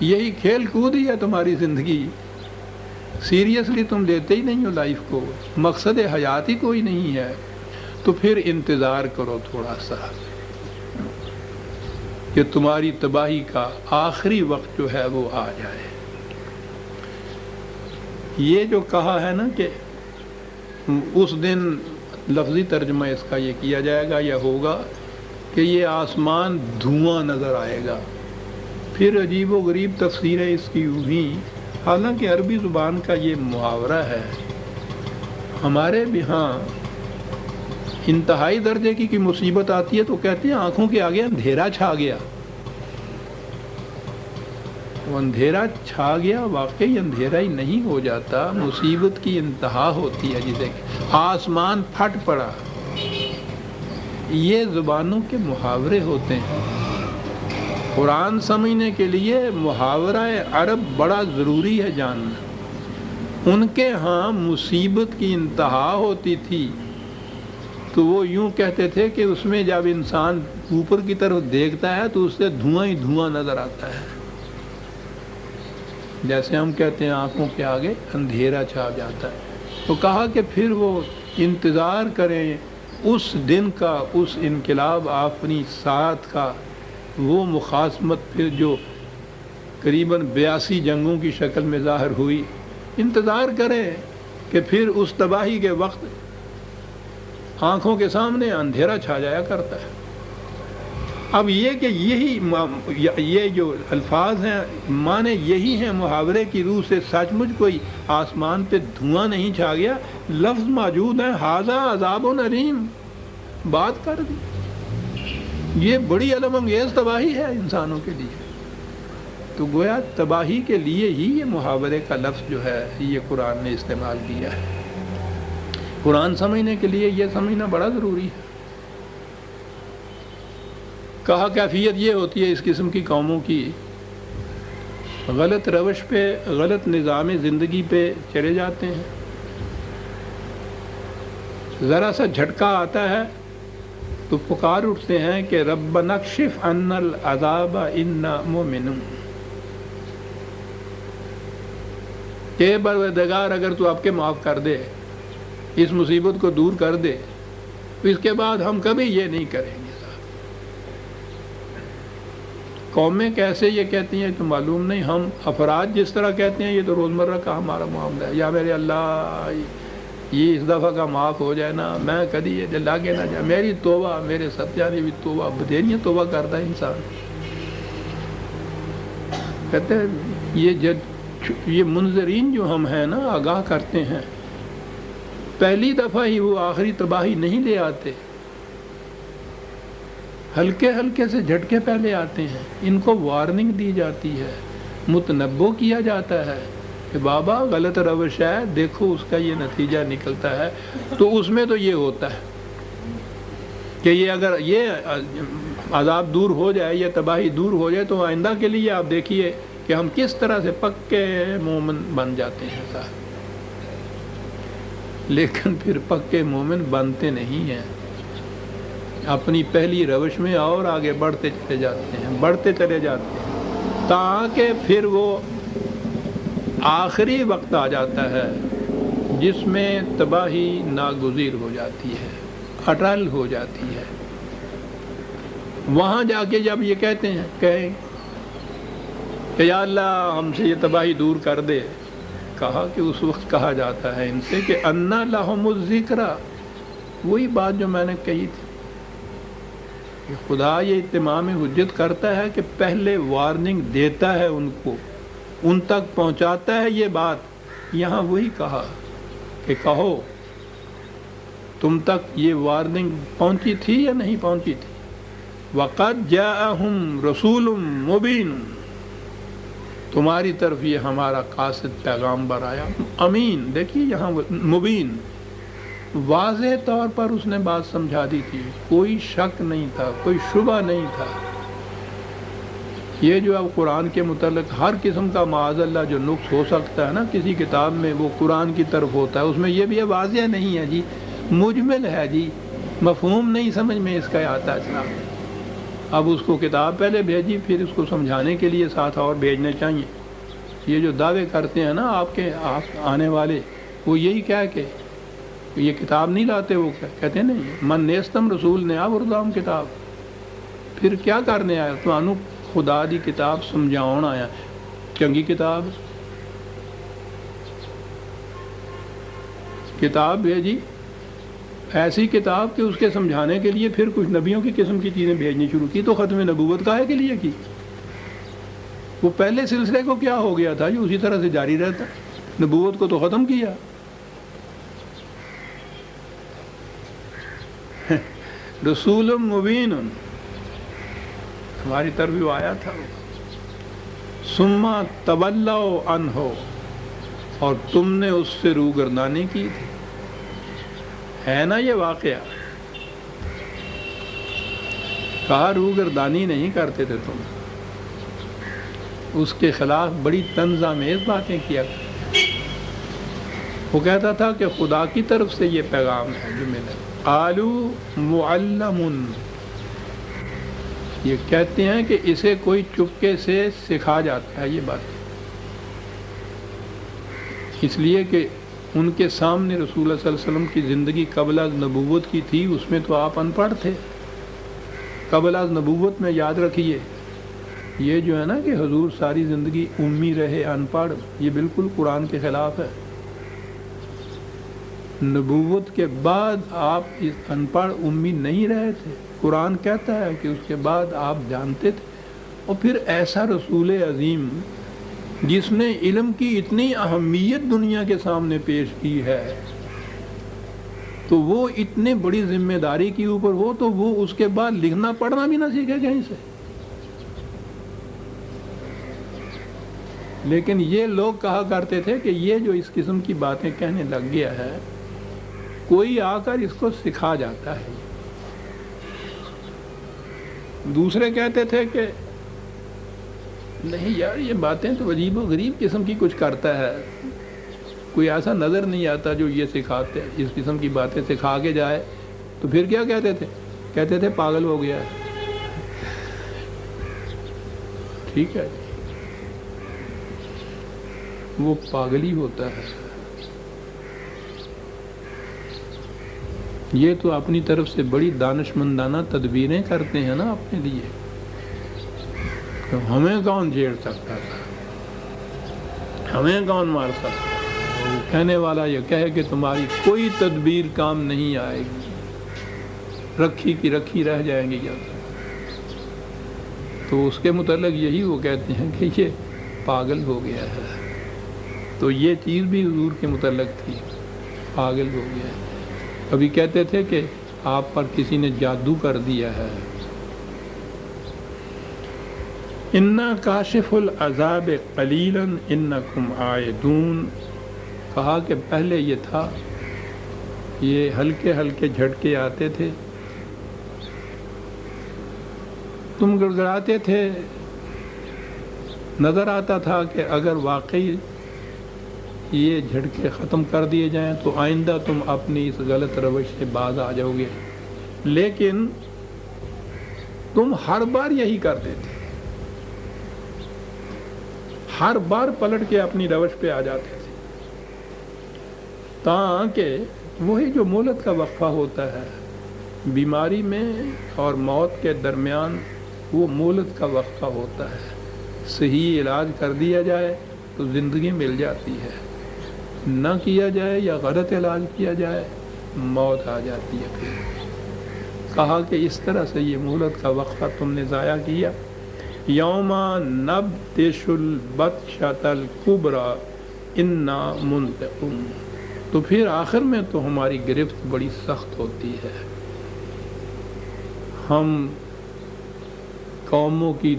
یہی کھیل کود ہی ہے تمہاری زندگی، سیریسلی تم لیتے ہی نہیں ہو لائف کو، مقصد حیات ہی کوئی نہیں ہے، تو پھر انتظار کرو تھوڑا سا کہ تمہاری تباہی کا آخری وقت جو ہے وہ آ جائے۔ یہ جو کہا ہے نا کہ اس دن، لفظی ترجمہ اس کا یہ کیا جائے گا یا ہوگا کہ یہ آسمان دھواں نظر آئے گا، پھر عجیب و غریب تفسیر ہے اس کی یوں ہی، حالانکہ عربی زبان کا یہ محاورہ ہے، ہمارے بھی ہاں انتہائی درجے کی مصیبت آتی ہے تو کہتے ہیں آنکھوں کے آگے اندھیرا چھا گیا۔ وہ اندھیرا چھا گیا واقعی اندھیرا ہی نہیں ہو جاتا، مصیبت کی انتہا ہوتی ہے، جسے آسمان پھٹ پڑا۔ یہ زبانوں کے محاورے ہوتے ہیں، قرآن سمجھنے کے لیے محاورہ عرب بڑا ضروری ہے جاننا۔ ان کے ہاں مصیبت کی انتہا ہوتی تھی تو وہ یوں کہتے تھے کہ اس میں جب انسان اوپر کی طرف دیکھتا ہے تو اس سے دھواں ہی دھواں نظر آتا ہے، جیسے ہم کہتے ہیں آنکھوں کے آگے اندھیرا چھا جاتا ہے۔ تو کہا کہ پھر وہ انتظار کریں اس دن کا، اس انقلاب آفریں ساعت کا، وہ مخاصمت پھر جو قریباً 82 جنگوں کی شکل میں ظاہر ہوئی، انتظار کریں کہ پھر اس تباہی کے وقت آنکھوں کے سامنے اندھیرا چھا جایا کرتا ہے۔ اب یہ کہ یہ جو الفاظ ہیں معنی یہی ہیں محاورے کی روح سے، سچ مچ کوئی آسمان پہ دھواں نہیں چھا گیا، لفظ موجود ہیں، ھذا عذاب علیم، بات کر دی۔ یہ بڑی علم انگیز تباہی ہے انسانوں کے لیے۔ تو گویا تباہی کے لیے ہی یہ محاورے کا لفظ جو ہے یہ قرآن نے استعمال کیا ہے۔ قرآن سمجھنے کے لیے یہ سمجھنا بڑا ضروری ہے۔ کہا کیفیت یہ ہوتی ہے اس قسم کی قوموں کی، غلط روش پہ، غلط نظام زندگی پہ چلے جاتے ہیں، ذرا سا جھٹکا آتا ہے تو پکار اٹھتے ہیں کہ ربنا اکشف عنا العذاب انا مؤمنون، کہ پروردگار اگر تو آپ کے معاف کر دے، اس مصیبت کو دور کر دے، تو اس کے بعد ہم کبھی یہ نہیں کریں گے۔ قومیں کیسے یہ کہتی ہیں تو معلوم نہیں، ہم افراد جس طرح کہتے ہیں یہ تو روزمرہ کا ہمارا معاملہ ہے، یا میرے اللہ یہ اس دفعہ کا معاف ہو جائے نا، میں کبھی یہ لاگے نہ جائے، میری توبہ، میرے ستیانی بھی توبہ، بدینی توبہ کرتا ہے انسان۔ کہتے ہیں یہ منظرین جو ہم ہیں نا، آگاہ کرتے ہیں، پہلی دفعہ ہی وہ آخری تباہی نہیں لے آتے، ہلکے ہلکے سے جھٹکے پہلے آتے ہیں، ان کو وارننگ دی جاتی ہے، متنبہ کیا جاتا ہے کہ بابا غلط روش ہے، دیکھو اس کا یہ نتیجہ نکلتا ہے۔ تو اس میں تو یہ ہوتا ہے کہ یہ اگر یہ عذاب دور ہو جائے، یہ تباہی دور ہو جائے، تو آئندہ کے لیے آپ دیکھیے کہ ہم کس طرح سے پکے مومن بن جاتے ہیں صاحب۔ لیکن پھر پکے مومن بنتے نہیں ہیں، اپنی پہلی روش میں اور آگے بڑھتے چلے جاتے ہیں، تاکہ پھر وہ آخری وقت آ جاتا ہے جس میں تباہی ناگزیر ہو جاتی ہے، اٹل ہو جاتی ہے۔ وہاں جا کے جب یہ کہیں کہ یا اللہ ہم سے یہ تباہی دور کر دے، کہا کہ اس وقت کہا جاتا ہے ان سے کہ انا لہم الذکری، وہی بات جو میں نے کہی تھی کہ خدا یہ اتمام حجت کرتا ہے کہ پہلے وارننگ دیتا ہے ان کو، ان تک پہنچاتا ہے یہ بات۔ یہاں وہی کہا کہ کہو تم تک یہ وارننگ پہنچی تھی یا نہیں پہنچی تھی؟ وَقَدْ جَاءَهُمْ رَسُولٌ مُبِينٌ، تمہاری طرف یہ ہمارا قاصد پیغامبر آیا، امین، دیکھیے یہاں مبین، واضح طور پر اس نے بات سمجھا دی تھی، کوئی شک نہیں تھا، کوئی شبہ نہیں تھا۔ یہ جو اب قرآن کے متعلق ہر قسم کا معاذ اللہ جو نقص ہو سکتا ہے نا کسی کتاب میں، وہ قرآن کی طرف ہوتا ہے، اس میں یہ بھی واضح نہیں ہے جی، مجمل ہے جی، مفہوم نہیں سمجھ میں اس کا آتا ہے۔ اب اس کو کتاب پہلے بھیجی، پھر اس کو سمجھانے کے لیے ساتھ اور بھیجنے چاہیے۔ یہ جو دعوے کرتے ہیں نا آپ آنے والے، وہ یہی کہہ کے یہ کتاب نہیں لاتے، وہ کہتے ہیں نہیں من نیستم رسول نے آوردام کتاب، پھر کیا کرنے آیا؟ تو خدا دی کتاب سمجھاؤن آیا، چنگی کتاب بھیجی، ایسی کتاب کہ اس کے سمجھانے کے لیے پھر کچھ نبیوں کی قسم کی چیزیں بھیجنی شروع کی، تو ختم نبوت کاہے کے لیے کی؟ وہ پہلے سلسلے کو کیا ہو گیا تھا جو اسی طرح سے جاری رہتا، نبوت کو تو ختم کیا۔ رسول مبین، ہماری طرف بھی آیا تھا، ثم تولوا عنہ، اور تم نے اس سے روگردانی کی تھی، ہے نا یہ واقعہ؟ کہا روگردانی نہیں کرتے تھے تم، اس کے خلاف بڑی طنز آمیز باتیں کیا۔ وہ کہتا تھا کہ خدا کی طرف سے یہ پیغام ہے جو ملا، قالوا معلم، یہ کہتے ہیں کہ اسے کوئی چپکے سے سکھا جاتا ہے یہ بات، اس لیے کہ ان کے سامنے رسول اللہ صلی اللہ علیہ وسلم کی زندگی قبل از نبوت کی تھی، اس میں تو آپ ان پڑھ تھے۔ قبل از نبوت میں یاد رکھیے، یہ جو ہے نا کہ حضور ساری زندگی امی رہے، ان پڑھ، یہ بالکل قرآن کے خلاف ہے۔ نبوت کے بعد آپ اس ان پڑھ امی نہیں رہے تھے. قرآن کہتا ہے کہ اس کے بعد آپ جانتے تھے. اور پھر ایسا رسول عظیم جس نے علم کی اتنی اہمیت دنیا کے سامنے پیش کی ہے، تو وہ اتنے بڑی ذمہ داری کے اوپر ہو تو وہ اس کے بعد لکھنا پڑھنا بھی نہ سیکھے کہیں سے. لیکن یہ لوگ کہا کرتے تھے کہ یہ جو اس قسم کی باتیں کہنے لگ گیا ہے، کوئی آ کر اس کو سکھا جاتا ہے. دوسرے کہتے تھے کہ نہیں یار، یہ باتیں تو عجیب و غریب قسم کی کچھ کرتا ہے، کوئی ایسا نظر نہیں آتا جو یہ سکھاتے اس قسم کی باتیں سکھا کے جائے. تو پھر کیا کہتے تھے؟ کہتے تھے پاگل ہو گیا ہے. ٹھیک ہے، وہ پاگل ہی ہوتا ہے. یہ تو اپنی طرف سے بڑی دانشمندانہ تدبیریں کرتے ہیں نا اپنے لیے. تو ہمیں کون چھیڑ سکتا تھا، ہمیں کون مار سکتا تھا؟ وہ کہنے والا یہ کہے کہ تمہاری کوئی تدبیر کام نہیں آئے گی، رکھی کی رکھی رہ جائیں گی. یا تو اس کے متعلق یہی وہ کہتے ہیں کہ یہ پاگل ہو گیا ہے. تو یہ چیز بھی حضور کے متعلق تھی، پاگل ہو گیا ہے. کبھی کہتے تھے کہ آپ پر کسی نے جادو کر دیا ہے. اِنَّا کاشف العذاب قلیلا انکم عائدون. کہا کہ پہلے یہ تھا، یہ ہلکے ہلکے جھٹکے آتے تھے، تم گڑگڑاتے تھے، نظر آتا تھا کہ اگر واقعی یہ جھٹکے ختم کر دیے جائیں تو آئندہ تم اپنی اس غلط روش سے باز آ جاؤ گے. لیکن تم ہر بار یہی کرتے تھے، ہر بار پلٹ کے اپنی روش پہ آ جاتے تھے، تاکہ وہی جو مہلت کا وقفہ ہوتا ہے بیماری میں اور موت کے درمیان، وہ مہلت کا وقفہ ہوتا ہے. صحیح علاج کر دیا جائے تو زندگی مل جاتی ہے، نہ کیا جائے یا غلط علاج کیا جائے موت آ جاتی ہے. پھر کہا کہ اس طرح سے یہ مہلت کا وقفہ تم نے ضائع کیا. یوم نبطش البطشۃ الکبریٰ انا منتقمون. تو پھر آخر میں تو ہماری گرفت بڑی سخت ہوتی ہے. ہم قوموں کی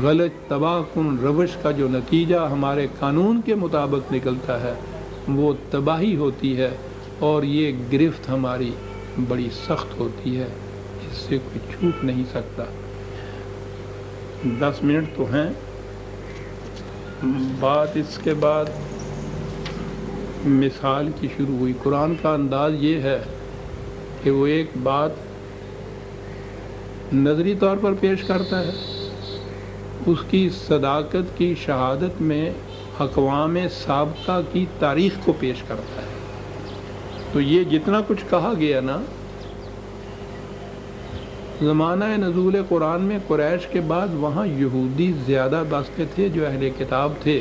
غلط تباہ کن روش کا جو نتیجہ ہمارے قانون کے مطابق نکلتا ہے وہ تباہی ہوتی ہے، اور یہ گرفت ہماری بڑی سخت ہوتی ہے، اس سے کوئی چھوٹ نہیں سکتا. 10 منٹ تو ہیں. بات اس کے بعد مثال کی شروع ہوئی. قرآن کا انداز یہ ہے کہ وہ ایک بات نظری طور پر پیش کرتا ہے، اس کی صداقت کی شہادت میں اقوام سابقہ کی تاریخ کو پیش کرتا ہے. تو یہ جتنا کچھ کہا گیا نا، زمانہ نزول قرآن میں قریش کے بعد وہاں یہودی زیادہ بستے تھے جو اہل کتاب تھے،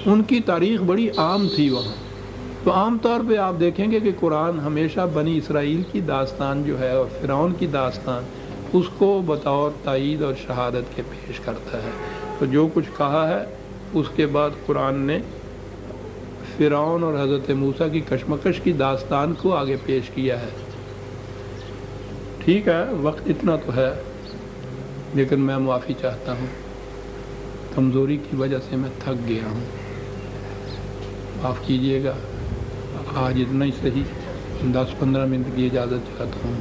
ان کی تاریخ بڑی عام تھی وہاں. تو عام طور پہ آپ دیکھیں گے کہ قرآن ہمیشہ بنی اسرائیل کی داستان جو ہے اور فرعون کی داستان، اس کو بطور تائید اور شہادت کے پیش کرتا ہے. تو جو کچھ کہا ہے اس کے بعد قرآن نے فرعون اور حضرت موسیٰ کی کشمکش کی داستان کو آگے پیش کیا ہے. ٹھیک ہے، وقت اتنا تو ہے، لیکن میں معافی چاہتا ہوں، کمزوری کی وجہ سے میں تھک گیا ہوں، معاف کیجیے گا. آج اتنا ہی صحیح، 10-15 منٹ کی اجازت چاہتا ہوں.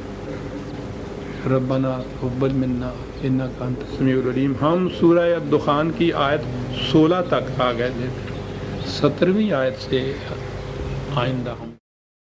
ربنا تقبل منا انک انت السمیع العلیم. ہم سورہ الدخان کی آیت 16 تک آ گئے تھے، 17ویں آیت سے آئندہ ہم